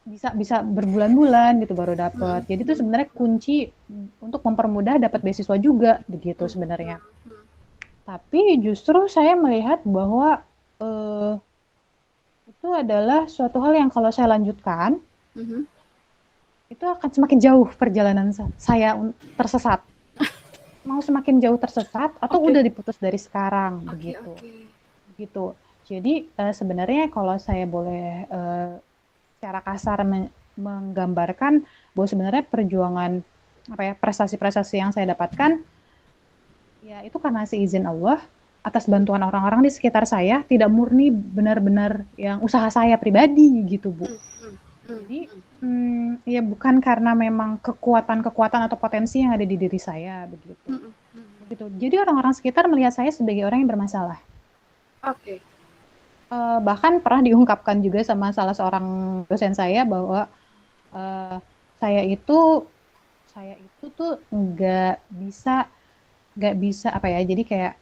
S3: bisa bisa berbulan-bulan gitu baru dapat.
S1: Hmm.
S3: Jadi itu
S1: Hmm.
S3: sebenarnya kunci untuk mempermudah dapat beasiswa juga begitu
S1: Hmm.
S3: sebenarnya.
S1: Hmm.
S3: Tapi justru saya melihat bahwa eh, itu adalah suatu hal yang kalau saya lanjutkan
S1: Mhm.
S3: itu akan semakin jauh perjalanan saya tersesat. Mau semakin jauh tersesat atau
S1: Oke.
S3: udah diputus dari sekarang
S1: Oke.
S3: begitu.
S1: Oke.
S3: Begitu. Jadi sebenarnya kalau saya boleh secara kasar menggambarkan bahwa sebenarnya perjuangan apa ya prestasi-prestasi yang saya dapatkan ya itu karena seizin Allah atas bantuan orang-orang di sekitar saya, tidak murni benar-benar yang usaha saya pribadi gitu Bu.
S1: Hmm. Hmm. Hmm.
S3: Jadi ya bukan karena memang kekuatan-kekuatan atau potensi yang ada di diri saya begitu.
S1: Hmm. Hmm.
S3: Begitu. Jadi orang-orang sekitar melihat saya sebagai orang yang bermasalah.
S1: Oke.
S3: Bahkan pernah diungkapkan juga sama salah seorang dosen saya bahwa uh, saya itu saya itu tuh nggak bisa apa ya, jadi kayak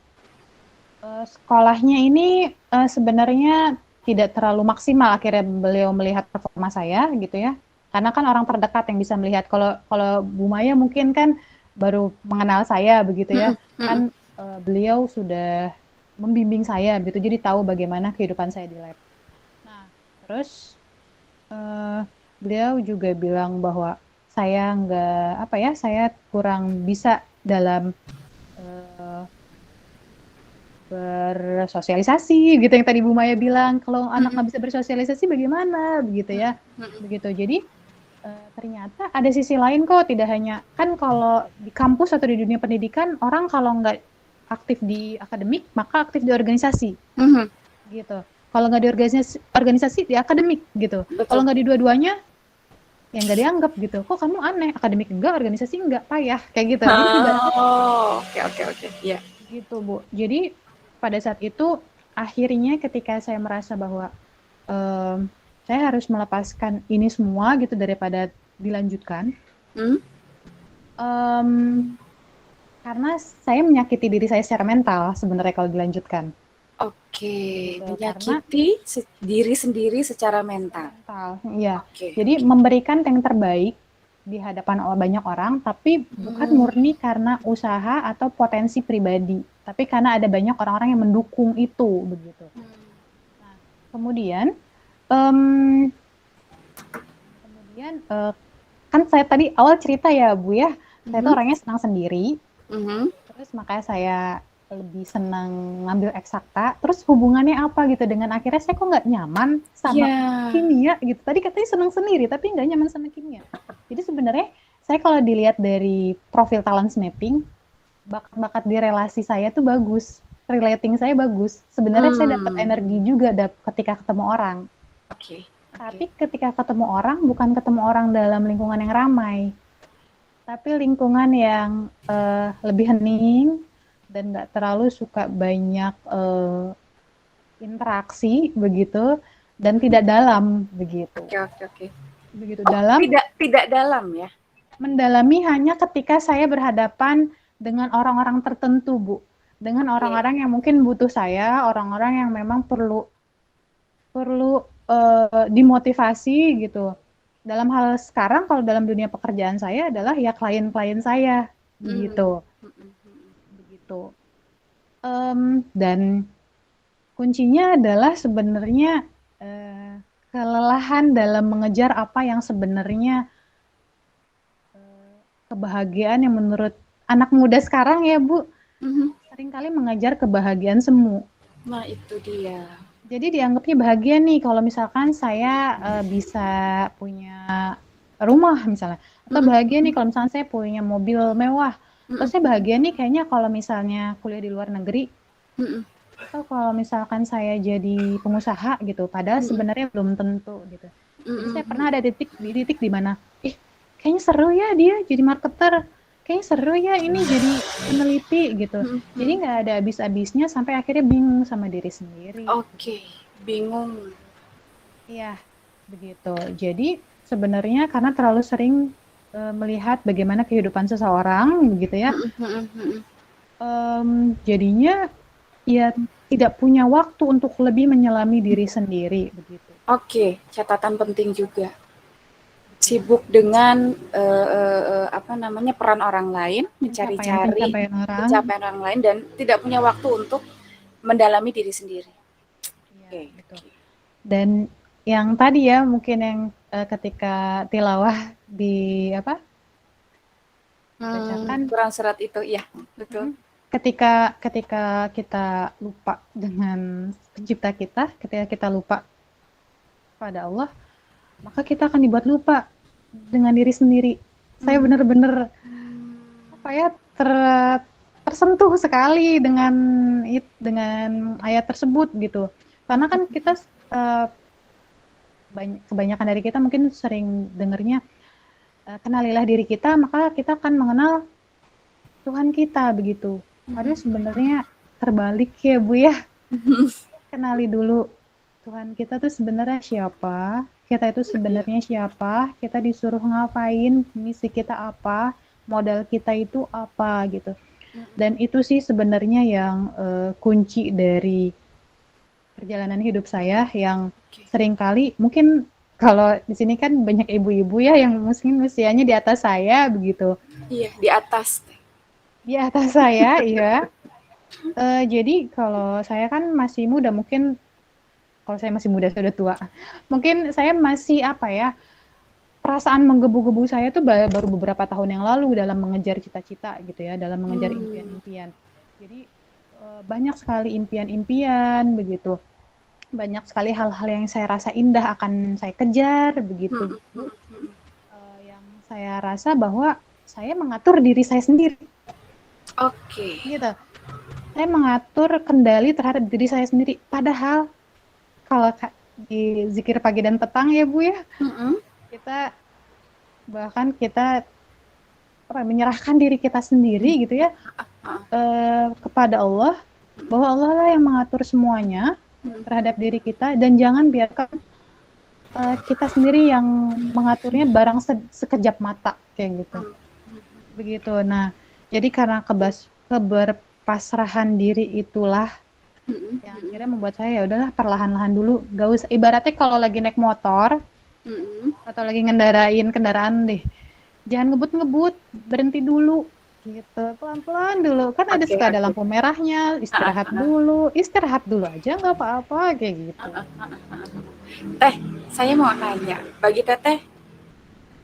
S3: sekolahnya ini sebenarnya tidak terlalu maksimal. Akhirnya beliau melihat performa saya gitu ya, karena kan orang terdekat yang bisa melihat. Kalau kalau Bu Maya mungkin kan baru mengenal saya begitu
S1: Hmm.
S3: ya,
S1: Hmm.
S3: kan beliau sudah membimbing saya gitu, jadi tahu bagaimana kehidupan saya di lab. Nah terus beliau juga bilang bahwa saya nggak apa ya, saya kurang bisa dalam eh, bersosialisasi gitu, yang tadi Bu Maya bilang kalau anak
S1: Hmm.
S3: nggak bisa bersosialisasi bagaimana begitu ya,
S1: Hmm.
S3: begitu. Jadi ternyata ada sisi lain kok, tidak hanya kan kalau di kampus atau di dunia pendidikan orang kalau nggak aktif di akademik maka aktif di organisasi
S1: Hmm.
S3: gitu. Kalau nggak di organisasi di akademik gitu. Kalau
S1: Betul.
S3: nggak di dua-duanya ya nggak dianggap gitu. Kok kamu aneh, akademik enggak, organisasi enggak, payah kayak gitu. Jadi ibaratnya
S1: Oh, oke oke oke. Ya.
S3: gitu Bu. Jadi pada saat itu akhirnya ketika saya merasa bahwa saya harus melepaskan ini semua gitu daripada dilanjutkan,
S1: Hmm?
S3: karena saya menyakiti diri saya secara mental sebenarnya kalau dilanjutkan
S1: Oke,
S3: gitu. Karena
S1: menyakiti diri sendiri secara mental.
S3: mental, iya.
S1: Oke,
S3: Jadi
S1: oke.
S3: memberikan yang terbaik di hadapan banyak orang, tapi bukan
S1: Hmm.
S3: murni karena usaha atau potensi pribadi, tapi karena ada banyak orang-orang yang mendukung itu begitu. Nah, kemudian em, kan saya tadi awal cerita ya Bu ya, saya tuh
S1: Mhm.
S3: orangnya senang sendiri,
S1: Mhm.
S3: terus makanya saya lebih senang ngambil eksakta, terus hubungannya apa gitu dengan akhirnya saya kok nggak nyaman sama kimia gitu. Tadi katanya senang sendiri, tapi nggak nyaman sama kimia. Jadi sebenarnya saya kalau dilihat dari profil talent mapping, bakat-bakat di relasi saya tuh bagus, relating saya bagus. Sebenarnya saya dapat energi juga ketika ketemu orang. Tapi ketika ketemu orang, bukan ketemu orang dalam lingkungan yang ramai, tapi lingkungan yang lebih hening dan nggak terlalu suka banyak interaksi begitu dan tidak dalam begitu. Begitu dalam.
S1: Tidak dalam ya.
S3: Mendalami hanya ketika saya berhadapan dengan orang-orang tertentu, Bu. Dengan orang-orang yang mungkin butuh saya, orang-orang yang memang perlu dimotivasi gitu. Dalam hal sekarang kalau dalam dunia pekerjaan saya adalah ya klien-klien saya begitu. Dan kuncinya adalah sebenarnya kelelahan dalam mengejar apa yang sebenarnya kebahagiaan yang menurut anak muda sekarang ya Bu, seringkali mengejar kebahagiaan semu.
S1: Nah itu dia.
S3: Jadi dianggapnya bahagia nih kalau misalkan saya bisa punya rumah misalnya, atau bahagia nih kalau misalnya saya punya mobil mewah, atau saya bahagia nih kayaknya kalau misalnya kuliah di luar negeri, atau kalau misalkan saya jadi pengusaha gitu, padahal sebenarnya belum tentu gitu. Jadi saya pernah ada di titik di mana, kayaknya seru ya dia jadi marketer, kayaknya seru ya ini jadi peneliti gitu. Jadi nggak ada habis-habisnya sampai akhirnya bingung sama diri sendiri.
S1: Bingung.
S3: Iya, begitu. Jadi sebenarnya karena terlalu sering melihat bagaimana kehidupan seseorang, begitu ya. Jadinya ya tidak punya waktu untuk lebih menyelami diri sendiri, begitu.
S1: Catatan penting juga. Sibuk dengan peran orang lain, mencari-cari pencapaian orang lain dan tidak punya waktu untuk mendalami diri sendiri.
S3: Betul. Dan yang tadi ya mungkin yang ketika tilawah di bacakan
S1: kurang serat itu, ya betul.
S3: Ketika kita lupa dengan pencipta kita, ketika kita lupa pada Allah, maka kita akan dibuat lupa dengan diri sendiri. Saya benar-benar tersentuh sekali dengan ayat tersebut gitu. Karena kan kita kebanyakan dari kita mungkin sering dengarnya kenalilah diri kita, maka kita akan mengenal Tuhan kita begitu. Padahal sebenarnya terbalik ya Bu ya. Kenali dulu Tuhan kita tuh sebenarnya siapa, kita itu sebenarnya siapa, kita disuruh ngapain, misi kita apa, modal kita itu apa gitu. Dan itu sih sebenarnya yang kunci dari perjalanan hidup saya yang seringkali mungkin kalau di sini kan banyak ibu-ibu ya yang mungkin usianya di atas saya begitu.
S1: Iya, di atas
S3: saya, iya. Jadi kalau saya kan masih muda, mungkin kalau saya masih muda, sudah tua. Mungkin saya masih perasaan menggebu-gebu saya tuh baru beberapa tahun yang lalu dalam mengejar cita-cita gitu ya, dalam mengejar impian-impian. Jadi banyak sekali impian-impian begitu. Banyak sekali hal-hal yang saya rasa indah akan saya kejar begitu. Yang saya rasa bahwa saya mengatur diri saya sendiri. Gitu. Saya mengatur kendali terhadap diri saya sendiri. Padahal kalau di zikir pagi dan petang ya Bu ya, kita menyerahkan diri kita sendiri gitu ya kepada Allah, bahwa Allah lah yang mengatur semuanya terhadap diri kita, dan jangan biarkan kita sendiri yang mengaturnya barang sekejap mata kayak gitu. Begitu. Nah, jadi karena keberpasrahan diri itulah yang akhirnya membuat saya ya udahlah perlahan-lahan dulu, gak usah, ibaratnya kalau lagi naik motor atau lagi ngendarain kendaraan deh, jangan ngebut-ngebut, berhenti dulu gitu, pelan-pelan dulu, kan ada suka ada lampu merahnya, istirahat dulu aja nggak apa-apa kayak gitu.
S1: Teh, saya mau nanya, bagi Teteh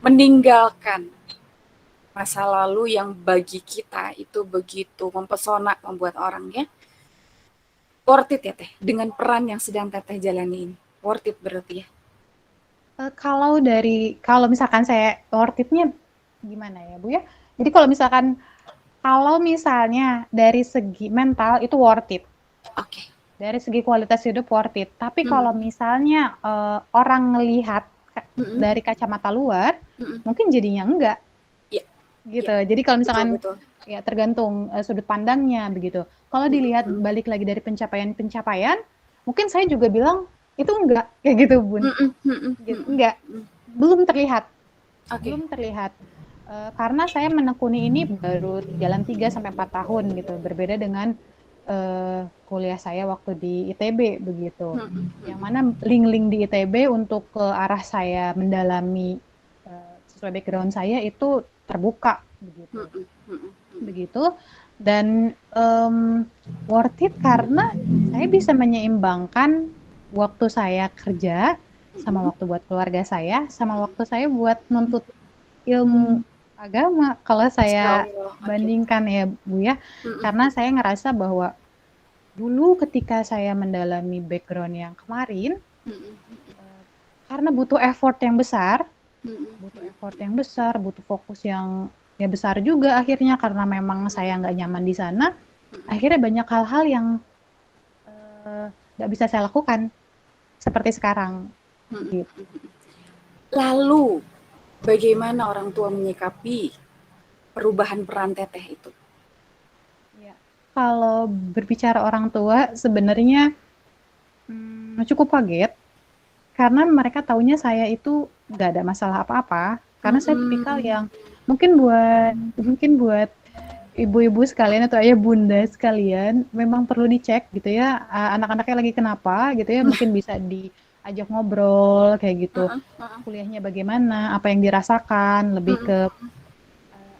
S1: meninggalkan masa lalu yang bagi kita itu begitu mempesona, membuat orang ya worth it ya Teh, dengan peran yang sedang Teteh jalani ini. Worth it berarti ya.
S3: Kalau misalkan saya worth it-nya gimana ya Bu ya? Jadi kalau misalnya dari segi mental itu worth it.
S1: Oke.
S3: Dari segi kualitas hidup worth it. Tapi kalau misalnya orang ngelihat dari kacamata luar, mungkin jadinya enggak.
S1: Iya.
S3: Gitu. Jadi kalau misalkan
S1: Betul.
S3: ya tergantung sudut pandangnya begitu. Kalau dilihat balik lagi dari pencapaian, mungkin saya juga bilang itu enggak kayak gitu Bun. Gitu. Enggak. Belum terlihat.
S1: Oke.
S3: Belum terlihat. Karena saya menekuni ini baru jalan 3 sampai 4 tahun gitu. Berbeda dengan kuliah saya waktu di ITB begitu. Yang mana link-link di ITB untuk ke arah saya mendalami sesuai background saya itu terbuka begitu. Begitu. Dan worth it karena saya bisa menyeimbangkan waktu saya kerja sama waktu buat keluarga saya, sama waktu saya buat nuntut ilmu agama. Kalau saya bandingkan ya Bu ya, karena saya ngerasa bahwa dulu ketika saya mendalami background yang kemarin, karena butuh effort yang besar, butuh fokus yang ya besar juga akhirnya karena memang saya nggak nyaman di sana, akhirnya banyak hal-hal yang nggak bisa saya lakukan seperti sekarang. Gitu.
S1: Lalu bagaimana orang tua menyikapi perubahan peran Teteh itu?
S3: Ya, kalau berbicara orang tua sebenarnya cukup kaget karena mereka taunya saya itu nggak ada masalah apa-apa karena saya tipikal yang mungkin buat ibu-ibu sekalian atau ayah bunda sekalian memang perlu dicek gitu ya anak-anaknya lagi kenapa gitu ya mungkin bisa diajak ngobrol kayak gitu kuliahnya bagaimana apa yang dirasakan lebih ke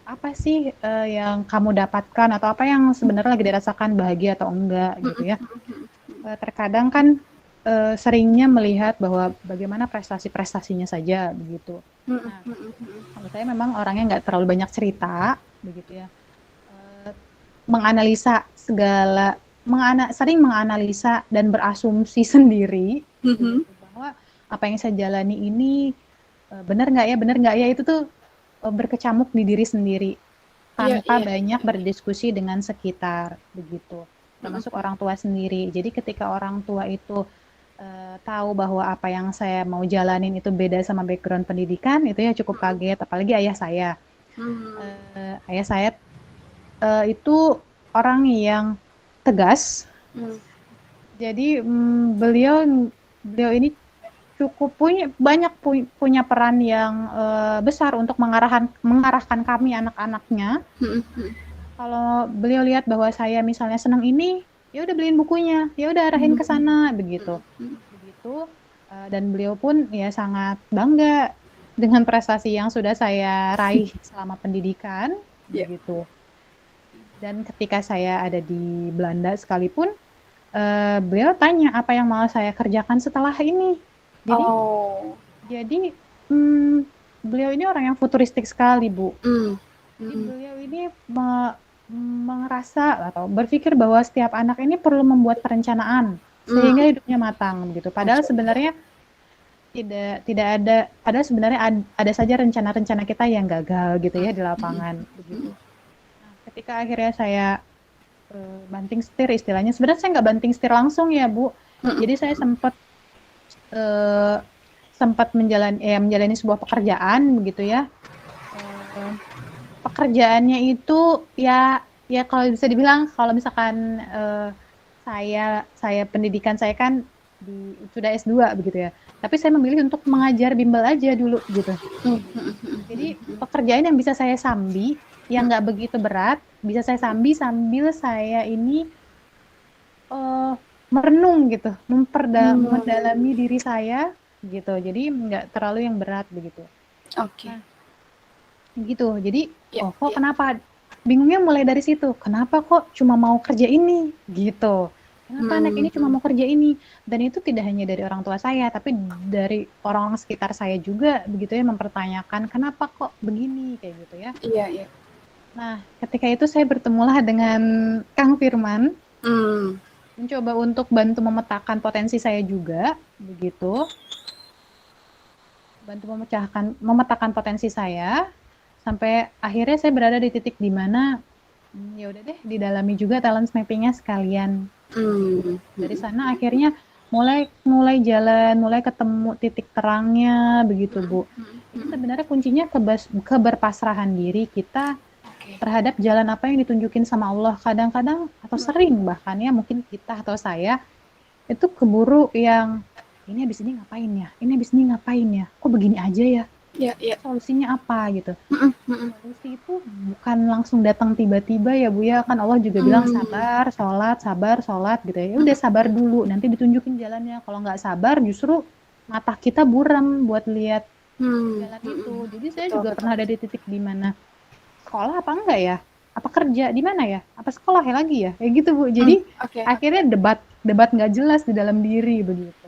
S3: apa sih yang kamu dapatkan atau apa yang sebenarnya lagi dirasakan bahagia atau enggak gitu ya terkadang kan seringnya melihat bahwa bagaimana prestasinya saja begitu. Nah, kalau saya memang orangnya nggak terlalu banyak cerita begitu ya. Menganalisa sering menganalisa dan berasumsi sendiri gitu, bahwa apa yang saya jalani ini benar nggak ya itu tuh berkecamuk di diri sendiri tanpa banyak berdiskusi dengan sekitar begitu. Termasuk orang tua sendiri. Jadi ketika orang tua itu tahu bahwa apa yang saya mau jalanin itu beda sama background pendidikan, itu ya cukup kaget. Apalagi ayah saya. Ayah saya itu orang yang tegas. Jadi beliau ini cukup punya peran yang besar untuk mengarahkan kami anak-anaknya. Kalau beliau lihat bahwa saya misalnya senang ini, ya udah beliin bukunya, ya udah arahin ke sana begitu. Dan beliau pun ya sangat bangga dengan prestasi yang sudah saya raih selama pendidikan begitu. Dan ketika saya ada di Belanda sekalipun beliau tanya apa yang mau saya kerjakan setelah ini. Jadi beliau ini orang yang futuristik sekali, Bu. Jadi beliau ini merasa atau berpikir bahwa setiap anak ini perlu membuat perencanaan sehingga hidupnya matang begitu. Padahal sebenarnya tidak ada. Padahal sebenarnya ada saja rencana-rencana kita yang gagal gitu ya di lapangan begitu. Nah, ketika akhirnya saya banting setir istilahnya, sebenarnya saya nggak banting setir langsung ya Bu. Jadi saya sempat menjalani sebuah pekerjaan begitu ya. Pekerjaannya itu ya kalau bisa dibilang kalau misalkan saya pendidikan saya kan sudah S2 begitu ya. Tapi saya memilih untuk mengajar bimbel aja dulu gitu. Jadi pekerjaan yang bisa saya sambi yang nggak begitu berat bisa saya sambil saya ini merenung gitu, mendalami diri saya gitu. Jadi nggak terlalu yang berat begitu.
S1: Oke.
S3: Nah, gitu. Jadi kenapa? Bingungnya mulai dari situ. Kenapa kok cuma mau kerja ini gitu. Kenapa anak ini cuma mau kerja ini? Dan itu tidak hanya dari orang tua saya, tapi dari orang-orang sekitar saya juga begitu ya, mempertanyakan kenapa kok begini kayak gitu ya.
S1: Iya, iya.
S3: Nah, ketika itu saya bertemulah dengan Kang Firman,
S1: Hmm.
S3: mencoba untuk bantu memetakan potensi saya juga, begitu. Bantu memetakan potensi saya, sampai akhirnya saya berada di titik di mana ya udah deh didalami juga talent mapping-nya sekalian. Dari sana akhirnya mulai jalan, mulai ketemu titik terangnya begitu, Bu. Itu sebenarnya kuncinya keberpasrahan diri kita terhadap jalan apa yang ditunjukin sama Allah. Kadang-kadang atau sering bahkan ya, mungkin kita atau saya itu keburu yang ini habis ini ngapain ya? Ini habis ini ngapain ya? Kok begini aja ya?
S1: Iya, iya.
S3: Solusinya apa gitu? Solusi itu bukan langsung datang tiba-tiba ya, Bu ya. Kan Allah juga bilang sabar, sholat gitu ya. Udah sabar dulu, nanti ditunjukin jalannya. Kalau nggak sabar justru mata kita buram buat lihat jalan itu. Jadi saya juga pernah ada di titik di mana sekolah apa enggak ya? Apa kerja di mana ya? Apa sekolah ya lagi ya? Kayak gitu, Bu. Jadi akhirnya debat nggak jelas di dalam diri begitu.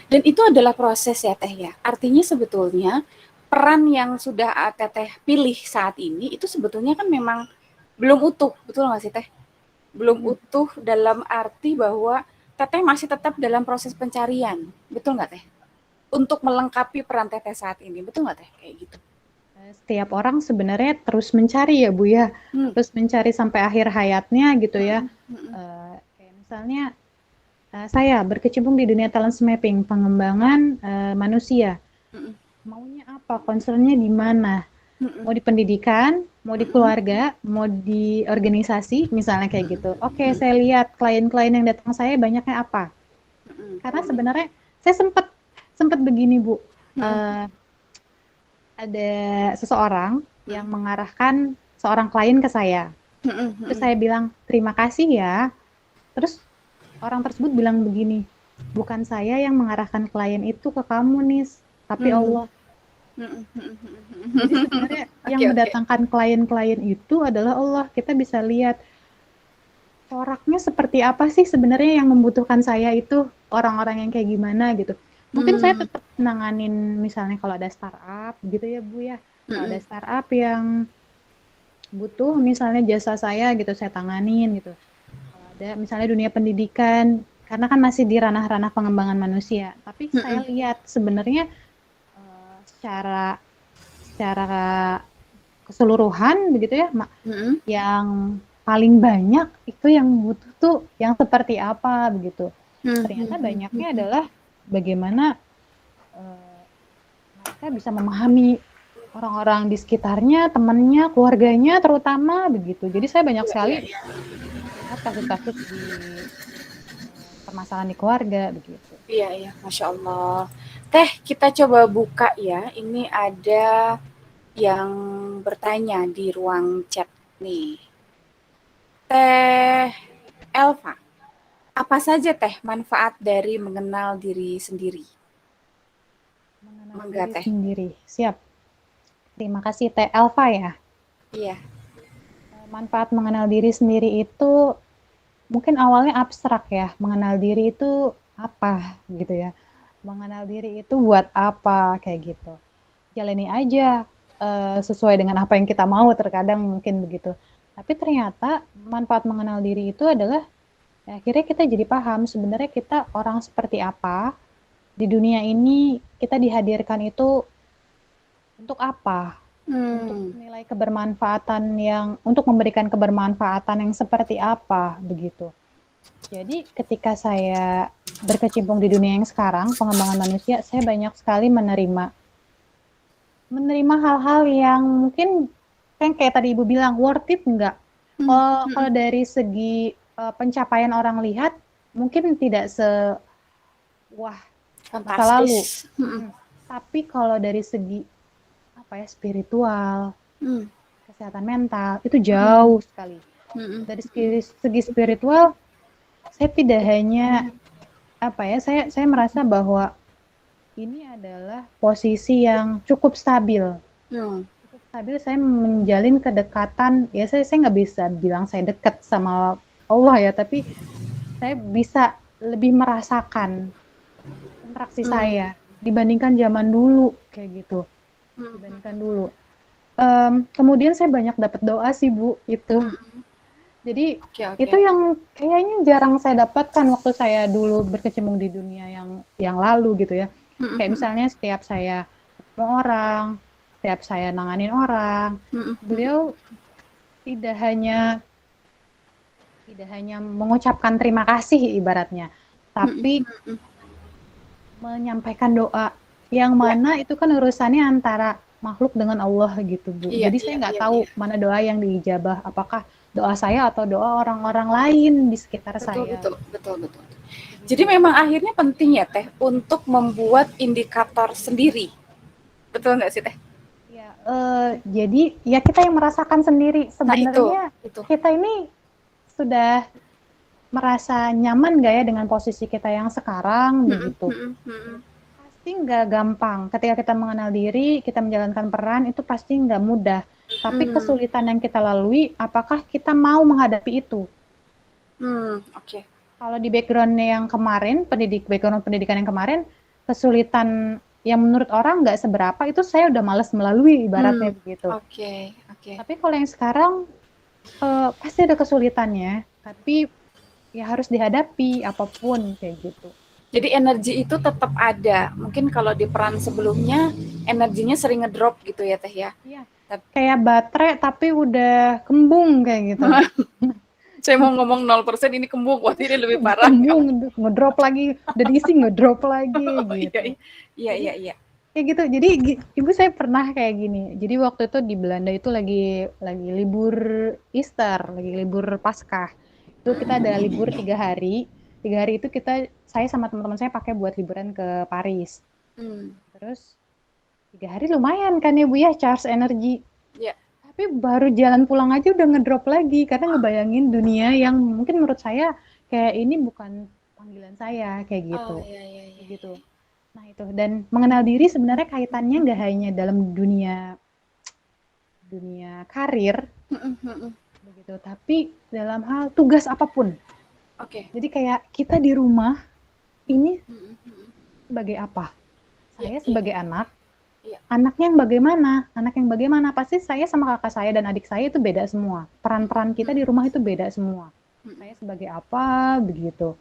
S1: Dan itu adalah proses ya, Teh ya. Artinya sebetulnya peran yang sudah Teteh pilih saat ini itu sebetulnya kan memang belum utuh, betul nggak sih, Teh? Belum utuh dalam arti bahwa Teteh masih tetap dalam proses pencarian, betul nggak, Teh? Untuk melengkapi peran Teteh saat ini, betul nggak, Teh? Kayak gitu.
S3: Setiap orang sebenarnya terus mencari ya, Bu ya. Terus mencari sampai akhir hayatnya gitu ya. Kayak misalnya saya berkecimpung di dunia talent mapping, pengembangan manusia. Maunya apa? Concernnya di mana? Mau di pendidikan, mau di keluarga, mau di organisasi, misalnya kayak gitu. Oke, saya lihat klien-klien yang datang saya banyaknya apa. Karena sebenarnya saya sempat begini, Bu. Ada seseorang yang mengarahkan seorang klien ke saya. Terus saya bilang, terima kasih ya. Terus orang tersebut bilang begini, bukan saya yang mengarahkan klien itu ke kamu, Nis, tapi Allah. Jadi sebenarnya yang mendatangkan klien-klien itu adalah Allah. Kita bisa lihat coraknya seperti apa sih sebenarnya yang membutuhkan saya itu, orang-orang yang kayak gimana gitu. Mungkin saya tetap nanganin misalnya kalau ada startup gitu ya, Bu ya. Kalau ada startup yang butuh misalnya jasa saya gitu, saya tanganin gitu. Ada misalnya dunia pendidikan, karena kan masih di ranah-ranah pengembangan manusia. Tapi saya lihat sebenarnya secara keseluruhan begitu ya, yang paling banyak itu yang butuh tuh yang seperti apa begitu. Ternyata banyaknya adalah bagaimana mereka bisa memahami orang-orang di sekitarnya, temannya, keluarganya terutama begitu. Jadi saya banyak sekali kasus-kasus di permasalahan di keluarga begitu.
S1: Iya, Masya Allah. Teh, kita coba buka ya. Ini ada yang bertanya di ruang chat nih. Teh Elva, apa saja Teh manfaat dari mengenal diri sendiri?
S3: Mengenal diri sendiri. Siap. Terima kasih Teh Elva ya.
S1: Iya.
S3: Manfaat mengenal diri sendiri itu mungkin awalnya abstrak ya, mengenal diri itu apa gitu ya. Mengenal diri itu buat apa kayak gitu. Jalani aja sesuai dengan apa yang kita mau, terkadang mungkin begitu. Tapi ternyata manfaat mengenal diri itu adalah ya, akhirnya kita jadi paham sebenarnya kita orang seperti apa. Di dunia ini kita dihadirkan itu untuk apa? Untuk nilai kebermanfaatan untuk memberikan kebermanfaatan yang seperti apa begitu. Jadi ketika saya berkecimpung di dunia yang sekarang, pengembangan manusia, saya banyak sekali menerima hal-hal yang mungkin kan kayak tadi Ibu bilang worth it enggak? Kalau dari segi pencapaian orang lihat mungkin tidak wah masa lalu. Tapi kalau dari segi spiritual, kesehatan mental itu jauh sekali. Dari segi spiritual, saya tidak hanya saya merasa bahwa ini adalah posisi yang cukup stabil. Cukup stabil, saya menjalin kedekatan. Ya saya nggak bisa bilang saya dekat sama Allah ya, tapi saya bisa lebih merasakan interaksi saya dibandingkan zaman dulu kayak gitu. Dibandingkan dulu. Kemudian saya banyak dapat doa sih Bu itu. Jadi itu yang kayaknya jarang saya dapatkan waktu saya dulu berkecimpung di dunia yang lalu gitu ya. Kayak misalnya setiap saya ketemu orang, setiap saya nanganin orang, beliau tidak hanya mengucapkan terima kasih ibaratnya, tapi menyampaikan doa yang mana itu kan urusannya antara makhluk dengan Allah gitu Bu. Jadi saya nggak tahu mana doa yang diijabah, apakah doa saya atau doa orang-orang lain di sekitar saya.
S1: Betul. Jadi memang akhirnya penting ya Teh untuk membuat indikator sendiri. Betul nggak sih Teh?
S3: Ya, jadi ya kita yang merasakan sendiri sebenarnya.
S1: Itu.
S3: Kita ini sudah merasa nyaman nggak ya dengan posisi kita yang sekarang begitu. Pasti nggak gampang. Ketika kita mengenal diri, kita menjalankan peran itu pasti nggak mudah. Tapi kesulitan yang kita lalui, apakah kita mau menghadapi itu? Kalau di background-nya yang kemarin, background pendidikan yang kemarin, kesulitan yang menurut orang nggak seberapa, itu saya udah malas melalui ibaratnya begitu. Tapi kalau yang sekarang, pasti ada kesulitannya. Tapi ya harus dihadapi apapun kayak gitu.
S1: Jadi energi itu tetap ada. Mungkin kalau di peran sebelumnya energinya sering ngedrop gitu ya Teh ya.
S3: Iya. Kayak baterai tapi udah kembung kayak gitu.
S1: Saya mau ngomong 0% ini kembung, wah ini lebih parah.
S3: Kembung, ngedrop lagi, udah diisi ngedrop lagi gitu.
S1: Iya.
S3: Kayak gitu. Jadi ibu saya pernah kayak gini. Jadi waktu itu di Belanda itu lagi libur Easter, lagi libur Paskah. Itu kita ada libur 3 hari. 3 hari itu saya sama teman-teman saya pakai buat liburan ke Paris. Terus 3 hari lumayan kan ya Bu ya, charge energi.
S1: Iya.
S3: Tapi baru jalan pulang aja udah ngedrop lagi karena ngebayangin dunia yang mungkin menurut saya kayak ini bukan panggilan saya kayak gitu.
S1: Iya.
S3: Gitu. Nah itu, dan mengenal diri sebenarnya kaitannya nggak hanya dalam dunia karir. Begitu, tapi dalam hal tugas apapun. Jadi kayak kita di rumah ini sebagai apa? Saya sebagai anak, anaknya yang bagaimana? Anak yang bagaimana? Pasti saya sama kakak saya dan adik saya itu beda semua. Peran-peran kita di rumah itu beda semua. Saya sebagai apa begitu.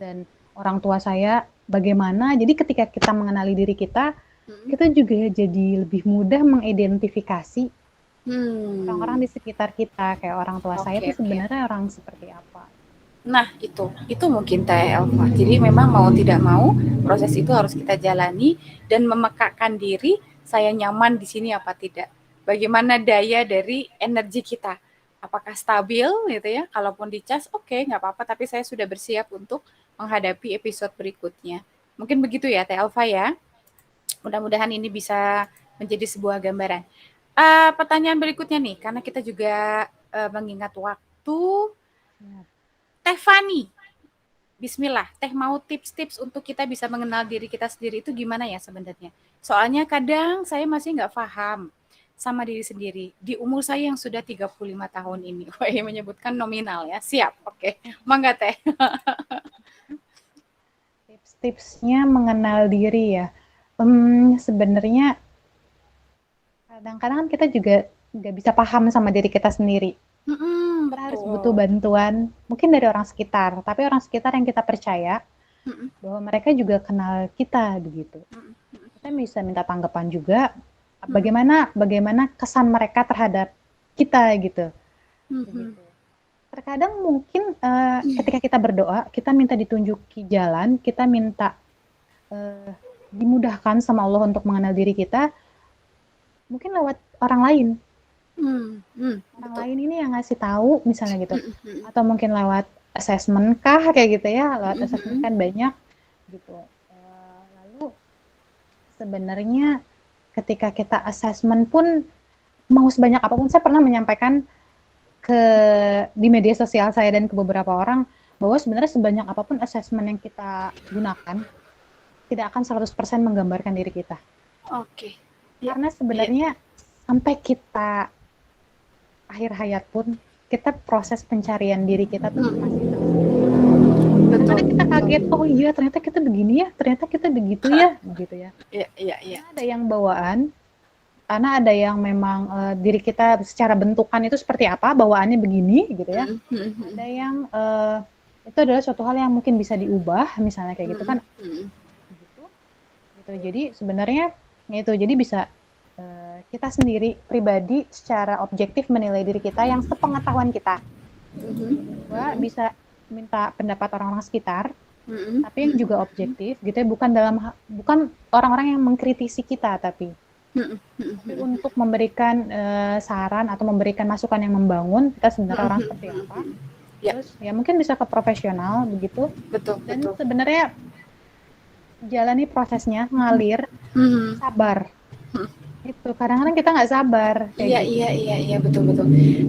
S3: Dan orang tua saya bagaimana? Jadi ketika kita mengenali diri kita, kita juga jadi lebih mudah mengidentifikasi orang-orang di sekitar kita, kayak orang tua saya itu sebenarnya orang seperti apa.
S1: Nah, itu mungkin Teh Elva. Jadi memang mau tidak mau proses itu harus kita jalani dan memekakkan diri, saya nyaman di sini apa tidak. Bagaimana daya dari energi kita? Apakah stabil gitu ya? Kalaupun dicas, oke, nggak apa-apa, tapi saya sudah bersiap untuk menghadapi episode berikutnya. Mungkin begitu ya Teh Elva ya. Mudah-mudahan ini bisa menjadi sebuah gambaran. Pertanyaan berikutnya nih, karena kita juga mengingat waktu. Teh Fani, bismillah, Teh mau tips-tips untuk kita bisa mengenal diri kita sendiri itu gimana ya sebenarnya? Soalnya kadang saya masih nggak paham sama diri sendiri. Di umur saya yang sudah 35 tahun ini. Wah, menyebutkan nominal ya. Siap, oke. Mangga Teh.
S3: Tips-tipsnya mengenal diri ya. Sebenarnya kadang-kadang kita juga nggak bisa paham sama diri kita sendiri. Kita harus butuh bantuan mungkin dari orang sekitar, tapi orang sekitar yang kita percaya bahwa mereka juga kenal kita begitu. Kita bisa minta tanggapan juga bagaimana kesan mereka terhadap kita gitu. Begitu. Terkadang mungkin ketika kita berdoa, kita minta ditunjuki jalan, kita minta dimudahkan sama Allah untuk mengenal diri kita, mungkin lewat orang lain. Orang lain ini yang ngasih tahu misalnya gitu, atau mungkin lewat assessment kah kayak gitu ya, lewat assessment kan banyak gitu. Lalu sebenarnya ketika kita assessment pun mau sebanyak apapun, saya pernah menyampaikan di media sosial saya dan ke beberapa orang bahwa sebenarnya sebanyak apapun assessment yang kita gunakan tidak akan 100% menggambarkan diri kita. Karena sebenarnya sampai kita akhir hayat pun kita proses pencarian diri kita tuh masih terus. kadang-kadang kita kaget, oh iya ternyata kita begini ya, ternyata kita begitu ya, gitu ya.
S1: Iya.
S3: Ada yang bawaan, karena ada yang memang diri kita secara bentukan itu seperti apa, bawaannya begini, gitu ya. Ada yang itu adalah suatu hal yang mungkin bisa diubah, misalnya kayak gitu kan. Gitu. Jadi sebenarnya itu, jadi bisa kita sendiri pribadi secara objektif menilai diri kita yang sepengetahuan kita. Kedua, bisa minta pendapat orang-orang sekitar, tapi yang juga objektif gitu ya, bukan orang-orang yang mengkritisi kita, tapi untuk memberikan saran atau memberikan masukan yang membangun kita sebenarnya orang seperti apa. Terus ya mungkin bisa ke profesional begitu. Dan sebenarnya jalani prosesnya, ngalir, sabar. Itu kadang-kadang kita nggak sabar.
S1: Iya, betul.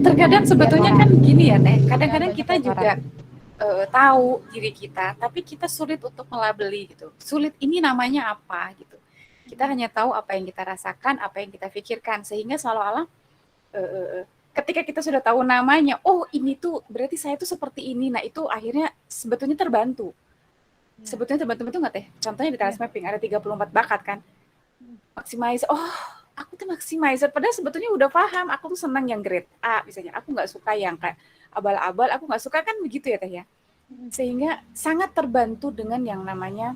S1: Terkadang sebetulnya kan gini ya Teh, kadang-kadang kita juga tahu diri kita, tapi kita sulit untuk melabeli gitu. Sulit ini namanya apa gitu. Kita hanya tahu apa yang kita rasakan, apa yang kita pikirkan, sehingga seolah-olah ketika kita sudah tahu namanya, oh ini tuh berarti saya tuh seperti ini. Nah itu akhirnya sebetulnya terbantu. Sebetulnya terbantu nggak Teh? Contohnya di Talas Mapping ada 34 bakat kan. Maximizer, aku tuh maximizer, padahal sebetulnya udah paham, aku tuh senang yang grade A misalnya, aku nggak suka yang kayak abal-abal, aku nggak suka kan begitu ya Teh ya. Sehingga sangat terbantu dengan yang namanya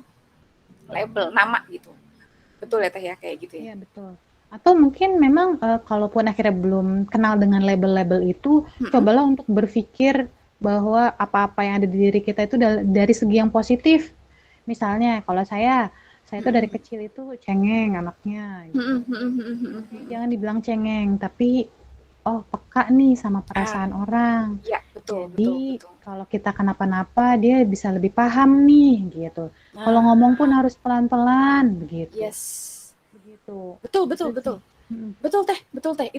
S1: label, nama gitu. Betul ya Teh ya, kayak gitu ya.
S3: Iya betul. Atau mungkin memang kalaupun akhirnya belum kenal dengan label-label itu, cobalah untuk berpikir bahwa apa-apa yang ada di diri kita itu dari segi yang positif. Misalnya kalau saya itu dari kecil itu cengeng anaknya gitu. Jangan dibilang cengeng, tapi peka nih sama perasaan orang.
S1: Iya, betul.
S3: Jadi kalau kita kenapa-napa dia bisa lebih paham nih gitu. Kalau ngomong pun harus pelan-pelan begitu.
S1: Yes.
S3: Begitu.
S1: Betul. Betul Teh.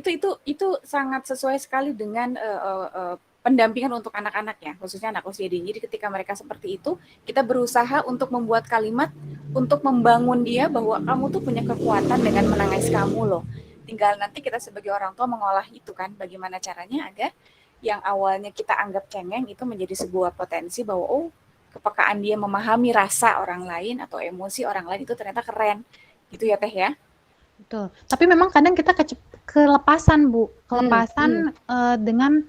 S1: Itu sangat sesuai sekali dengan pendampingan untuk anak-anak ya, khususnya anak usia dini. Jadi ketika mereka seperti itu, kita berusaha untuk membuat kalimat untuk membangun dia bahwa kamu tuh punya kekuatan dengan menangis kamu loh. Tinggal nanti kita sebagai orang tua mengolah itu kan, bagaimana caranya agar yang awalnya kita anggap cengeng itu menjadi sebuah potensi bahwa kepekaan dia memahami rasa orang lain atau emosi orang lain itu ternyata keren. Gitu ya Teh ya.
S3: Betul. Tapi memang kadang kita kelepasan Bu, dengan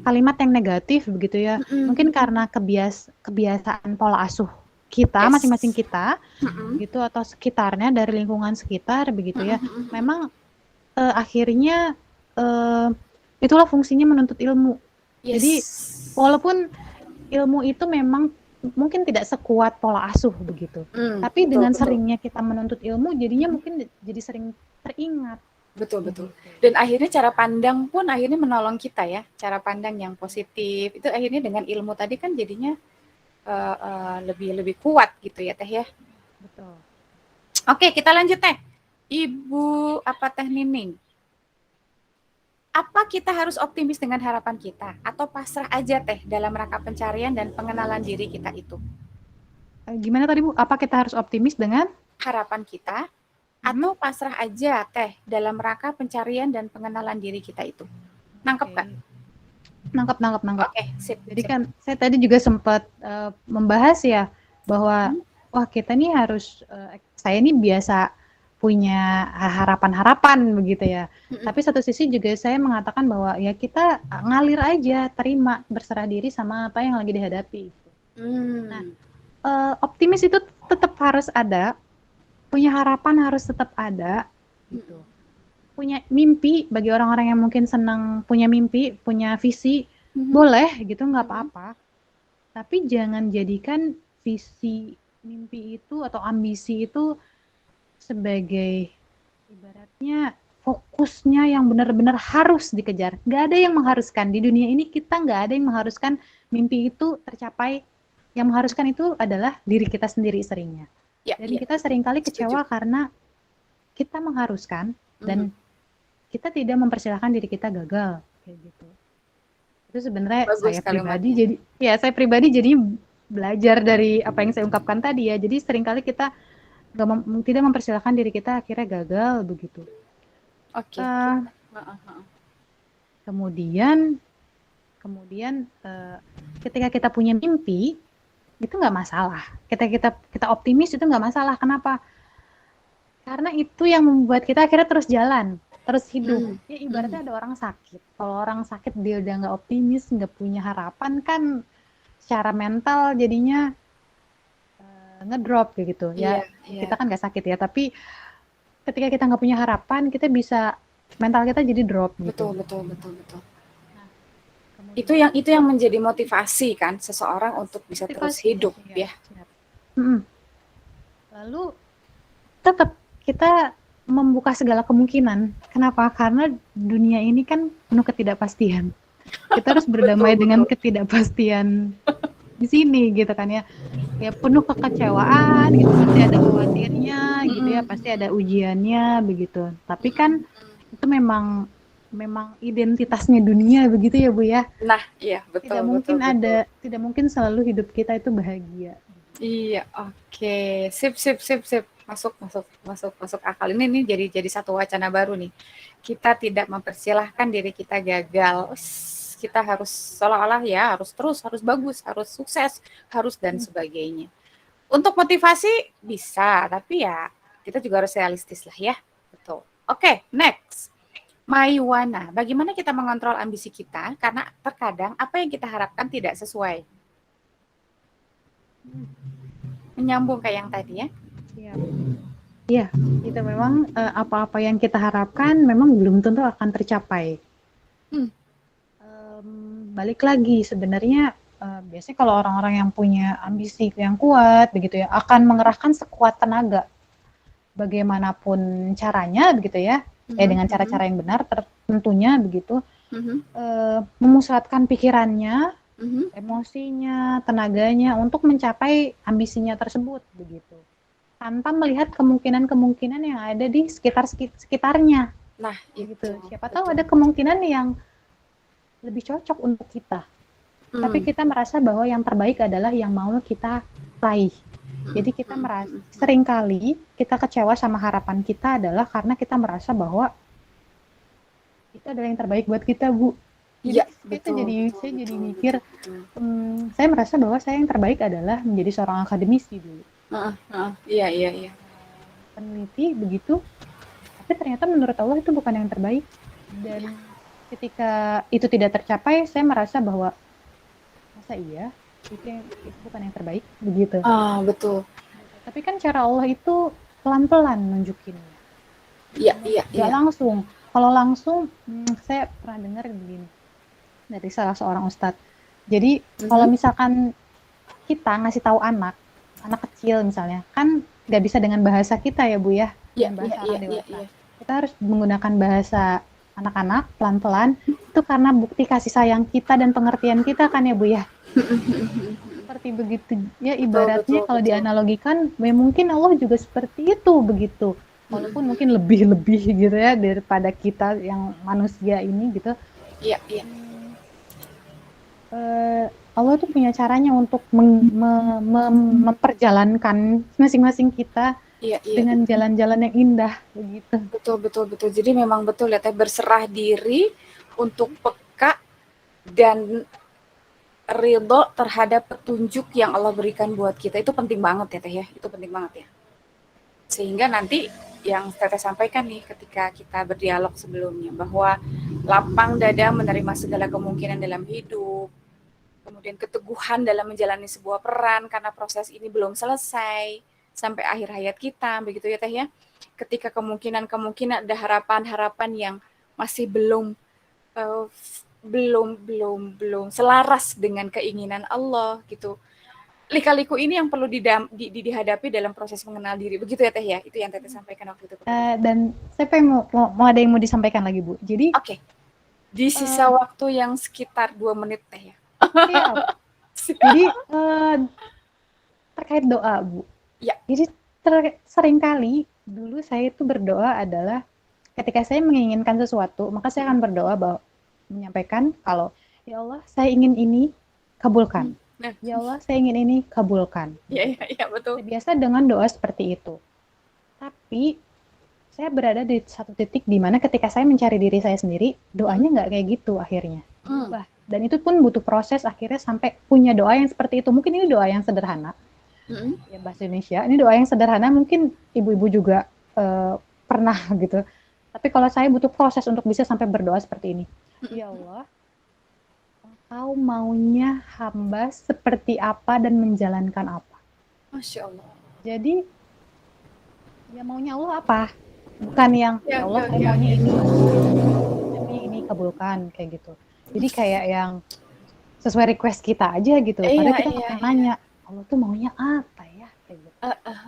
S3: kalimat yang negatif begitu ya. Mungkin karena kebiasaan pola asuh kita masing-masing kita gitu, atau sekitarnya dari lingkungan sekitar begitu ya. Memang akhirnya itulah fungsinya menuntut ilmu. Jadi walaupun ilmu itu memang mungkin tidak sekuat pola asuh begitu. Tapi dengan seringnya kita menuntut ilmu, jadinya mungkin jadi sering teringat.
S1: Betul. Dan akhirnya cara pandang pun akhirnya menolong kita ya. Cara pandang yang positif itu akhirnya dengan ilmu tadi kan jadinya lebih kuat gitu ya Teh ya.
S3: Betul.
S1: Oke, kita lanjut Teh. Ibu Teh Nining. Apa kita harus optimis dengan harapan kita atau pasrah aja Teh dalam rangka pencarian dan pengenalan diri kita itu?
S3: Gimana tadi Bu? Apa kita harus optimis dengan
S1: harapan kita atau pasrah aja Teh dalam rangka pencarian dan pengenalan diri kita itu? Nangkep kan?
S3: Nangkep.
S1: Oke, sip.
S3: Jadi kan saya tadi juga sempat membahas ya bahwa kita nih harus saya ini biasa punya harapan-harapan begitu ya. Tapi satu sisi juga saya mengatakan bahwa ya kita ngalir aja, terima, berserah diri sama apa yang lagi dihadapi. Nah, optimis itu tetap harus ada, punya harapan harus tetap ada, gitu. Punya mimpi bagi orang-orang yang mungkin senang punya mimpi, punya visi, boleh gitu, nggak apa-apa. Tapi jangan jadikan visi, mimpi itu atau ambisi itu sebagai ibaratnya fokusnya yang benar-benar harus dikejar. Nggak ada yang mengharuskan di dunia ini, kita nggak ada yang mengharuskan mimpi itu tercapai. Yang mengharuskan itu adalah diri kita sendiri seringnya. Jadi kita seringkali kecewa karena kita mengharuskan dan kita tidak mempersilahkan diri kita gagal kayak gitu. Itu sebenarnya saya pribadi jadi belajar dari apa yang saya ungkapkan tadi ya. Jadi seringkali kita tidak mempersilahkan diri kita akhirnya gagal begitu.
S1: Oke.
S3: Kemudian ketika kita punya mimpi, itu nggak masalah. Kita optimis itu nggak masalah. Kenapa? Karena itu yang membuat kita akhirnya terus jalan, terus hidup. Ya ibaratnya ada orang sakit. Kalau orang sakit dia udah nggak optimis, nggak punya harapan kan, secara mental jadinya ngedrop kayak gitu. Ya
S1: Iya.
S3: kita kan nggak sakit ya, tapi ketika kita nggak punya harapan, kita bisa mental kita jadi drop gitu.
S1: Betul.
S3: Nah,
S1: Itu yang menjadi motivasi kan seseorang untuk bisa terus hidup ya.
S3: Lalu tetap kita membuka segala kemungkinan. Kenapa? Karena dunia ini kan penuh ketidakpastian. Kita harus berdamai dengan ketidakpastian di sini gitu kan ya. Ya penuh kekecewaan gitu, pasti ada khawatirnya gitu ya, pasti ada ujiannya begitu. Tapi kan itu memang identitasnya dunia begitu ya Bu ya.
S1: Nah, iya betul.
S3: Tidak mungkin selalu hidup kita itu bahagia.
S1: Iya, oke. Sip. Masuk akal. Ini jadi satu wacana baru nih. Kita tidak mempersilahkan diri kita gagal. Kita harus seolah-olah ya harus bagus, harus sukses, harus dan sebagainya. Untuk motivasi bisa, tapi ya kita juga harus realistis lah ya. Betul. Oke, next. Maywana, bagaimana kita mengontrol ambisi kita karena terkadang apa yang kita harapkan tidak sesuai. Menyambung kayak yang tadi ya.
S3: Iya, itu memang apa-apa yang kita harapkan memang belum tentu akan tercapai. Balik lagi sebenarnya biasanya kalau orang-orang yang punya ambisi yang kuat begitu ya akan mengerahkan sekuat tenaga bagaimanapun caranya begitu ya, dengan cara-cara yang benar tentunya begitu, memusatkan pikirannya, emosinya, tenaganya untuk mencapai ambisinya tersebut begitu, tanpa melihat kemungkinan-kemungkinan yang ada di sekitarnya.
S1: Nah,
S3: gitu. Siapa tahu ada kemungkinan yang lebih cocok untuk kita. Tapi kita merasa bahwa yang terbaik adalah yang mau kita raih. Jadi kita merasa seringkali kita kecewa sama harapan kita adalah karena kita merasa bahwa itu adalah yang terbaik buat kita, Bu. Jadi saya jadi mikir, saya merasa bahwa saya yang terbaik adalah menjadi seorang akademisi dulu.
S1: Iya.
S3: Peneliti begitu. Tapi ternyata menurut Allah itu bukan yang terbaik. Dan ketika itu tidak tercapai, saya merasa bahwa masa iya itu bukan yang terbaik begitu.
S1: Betul.
S3: Tapi kan cara Allah itu pelan-pelan nunjukinnya.
S1: Iya.
S3: Gak langsung. Kalau langsung, saya pernah dengar begini dari salah seorang ustadz. Jadi kalau misalkan kita ngasih tahu anak kecil misalnya, kan nggak bisa dengan bahasa kita ya Bu ya, bahasa orang dewasa. Kita harus menggunakan bahasa anak-anak pelan-pelan. Itu karena bukti kasih sayang kita dan pengertian kita kan ya Bu ya. Seperti begitu ya ibaratnya kalau dianalogikan, mungkin Allah juga seperti itu begitu. Walaupun mungkin lebih gitu ya daripada kita yang manusia ini gitu.
S1: Iya.
S3: Allah tuh punya caranya untuk memperjalankan masing-masing kita dengan jalan-jalan yang indah begitu.
S1: Betul. Jadi memang betul ya Teh, berserah diri untuk peka dan ridho terhadap petunjuk yang Allah berikan buat kita, itu penting banget ya Teh ya. Itu penting banget ya. Sehingga nanti yang Teteh sampaikan nih ketika kita berdialog sebelumnya, bahwa lapang dada menerima segala kemungkinan dalam hidup, kemudian keteguhan dalam menjalani sebuah peran karena proses ini belum selesai sampai akhir hayat kita, begitu ya Teh ya. Ketika kemungkinan ada harapan yang masih belum selaras dengan keinginan Allah gitu. Lika-liku ini yang perlu dihadapi dalam proses mengenal diri, begitu ya Teh ya. Itu yang Teteh sampaikan waktu itu.
S3: Dan saya mau ada yang mau disampaikan lagi Bu. Jadi
S1: di sisa waktu yang sekitar 2 menit Teh ya.
S3: Jadi terkait doa Bu.
S1: Ya.
S3: Jadi seringkali dulu saya itu berdoa adalah ketika saya menginginkan sesuatu, maka saya akan berdoa bahwa menyampaikan kalau ya Allah saya ingin ini, kabulkan. Ya Allah saya ingin ini, kabulkan.
S1: Iya betul.
S3: Biasa dengan doa seperti itu. Tapi saya berada di satu titik di mana ketika saya mencari diri saya sendiri, doanya nggak kayak gitu akhirnya. Dan itu pun butuh proses akhirnya sampai punya doa yang seperti itu. Mungkin ini doa yang sederhana, ya bahasa Indonesia. Ini doa yang sederhana, mungkin ibu-ibu juga pernah gitu. Tapi kalau saya butuh proses untuk bisa sampai berdoa seperti ini. Ya Allah, Engkau maunya hamba seperti apa dan menjalankan apa.
S1: Masya Allah.
S3: Jadi, ya maunya Allah apa? Bukan yang, ya Allah saya maunya ini. Tapi ini kabulkan, kayak gitu. Jadi kayak yang sesuai request kita aja gitu. Padahal kita akan nanya, Allah tuh maunya apa ya? Kayak gitu.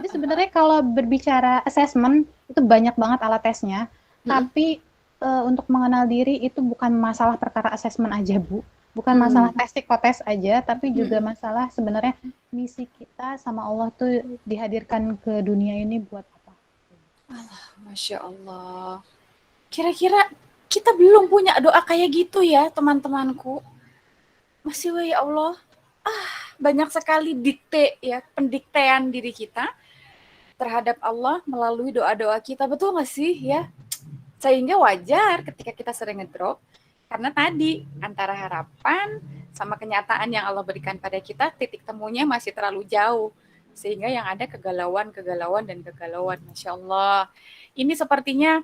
S3: Jadi sebenarnya kalau berbicara assessment, itu banyak banget alat tesnya. Tapi untuk mengenal diri itu bukan masalah perkara assessment aja, Bu. Bukan masalah tes psikotes aja, tapi juga masalah sebenarnya misi kita sama Allah tuh dihadirkan ke dunia ini buat apa.
S1: Masya Allah. Kira-kira kita belum punya doa kayak gitu ya, teman-temanku. Masih ya Allah. Banyak sekali dikte ya, pendiktean diri kita terhadap Allah melalui doa-doa kita. Betul nggak sih ya? Sehingga wajar ketika kita sering ngedrop, karena tadi antara harapan sama kenyataan yang Allah berikan pada kita, titik temunya masih terlalu jauh. Sehingga yang ada kegalauan dan kegalauan. Masya Allah. Ini sepertinya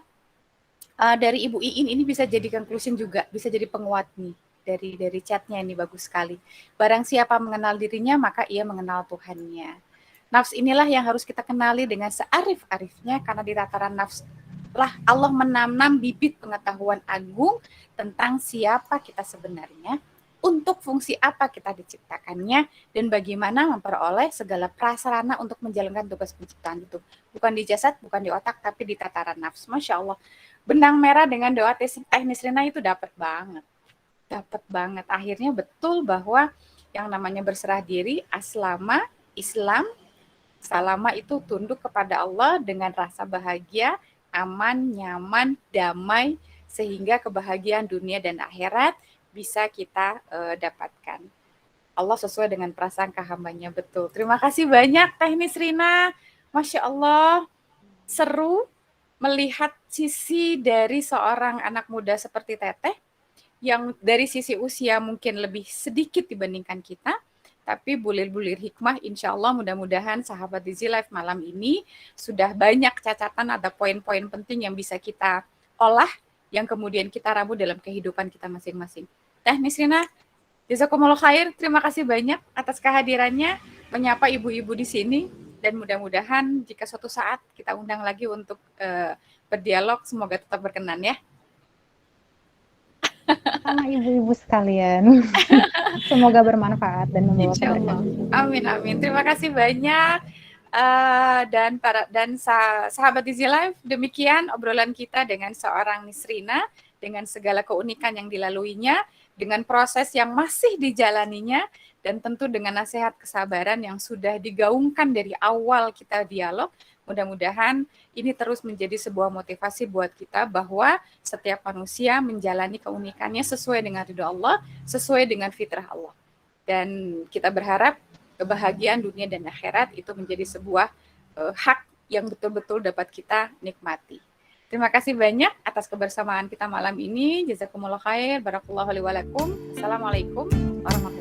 S1: dari Ibu Iin ini bisa jadi conclusion juga, bisa jadi penguat nih. Dari chatnya ini bagus sekali. Barang siapa mengenal dirinya, maka ia mengenal Tuhannya. Nafs inilah yang harus kita kenali dengan searif-arifnya, karena di tataran nafs lah Allah menanam bibit pengetahuan agung tentang siapa kita sebenarnya, untuk fungsi apa kita diciptakannya, dan bagaimana memperoleh segala prasarana untuk menjalankan tugas penciptaan itu. Bukan di jasad, bukan di otak, tapi di tataran nafs. Masya Allah. Benang merah dengan doa Teh Nisrina itu dapat banget. Akhirnya betul bahwa yang namanya berserah diri, aslama, Islam, salama itu tunduk kepada Allah dengan rasa bahagia, aman, nyaman, damai, sehingga kebahagiaan dunia dan akhirat bisa kita dapatkan. Allah sesuai dengan prasangka hambanya, betul. Terima kasih banyak Teh Nisrina. Masya Allah, seru melihat sisi dari seorang anak muda seperti Teteh, yang dari sisi usia mungkin lebih sedikit dibandingkan kita, tapi bulir-bulir hikmah, insya Allah mudah-mudahan sahabat Dizzy Life malam ini sudah banyak catatan, ada poin-poin penting yang bisa kita olah, yang kemudian kita ramu dalam kehidupan kita masing-masing. Teh Nisrina, jazakumullah khair, terima kasih banyak atas kehadirannya, menyapa ibu-ibu di sini, dan mudah-mudahan jika suatu saat kita undang lagi untuk berdialog, semoga tetap berkenan ya.
S3: Sama ibu-ibu sekalian. Semoga bermanfaat dan membawa
S1: keberkahan. Amin. Terima kasih banyak. Dan sahabat Dizzy Life, demikian obrolan kita dengan seorang Nisrina, dengan segala keunikan yang dilaluinya, dengan proses yang masih dijalaninya, dan tentu dengan nasihat kesabaran yang sudah digaungkan dari awal kita dialog. Mudah-mudahan ini terus menjadi sebuah motivasi buat kita bahwa setiap manusia menjalani keunikannya sesuai dengan ridho Allah, sesuai dengan fitrah Allah. Dan kita berharap kebahagiaan dunia dan akhirat itu menjadi sebuah hak yang betul-betul dapat kita nikmati. Terima kasih banyak atas kebersamaan kita malam ini. Jazakumullah khair. Barakallahu li wa lakum. Assalamualaikum warahmatullahi wabarakatuh.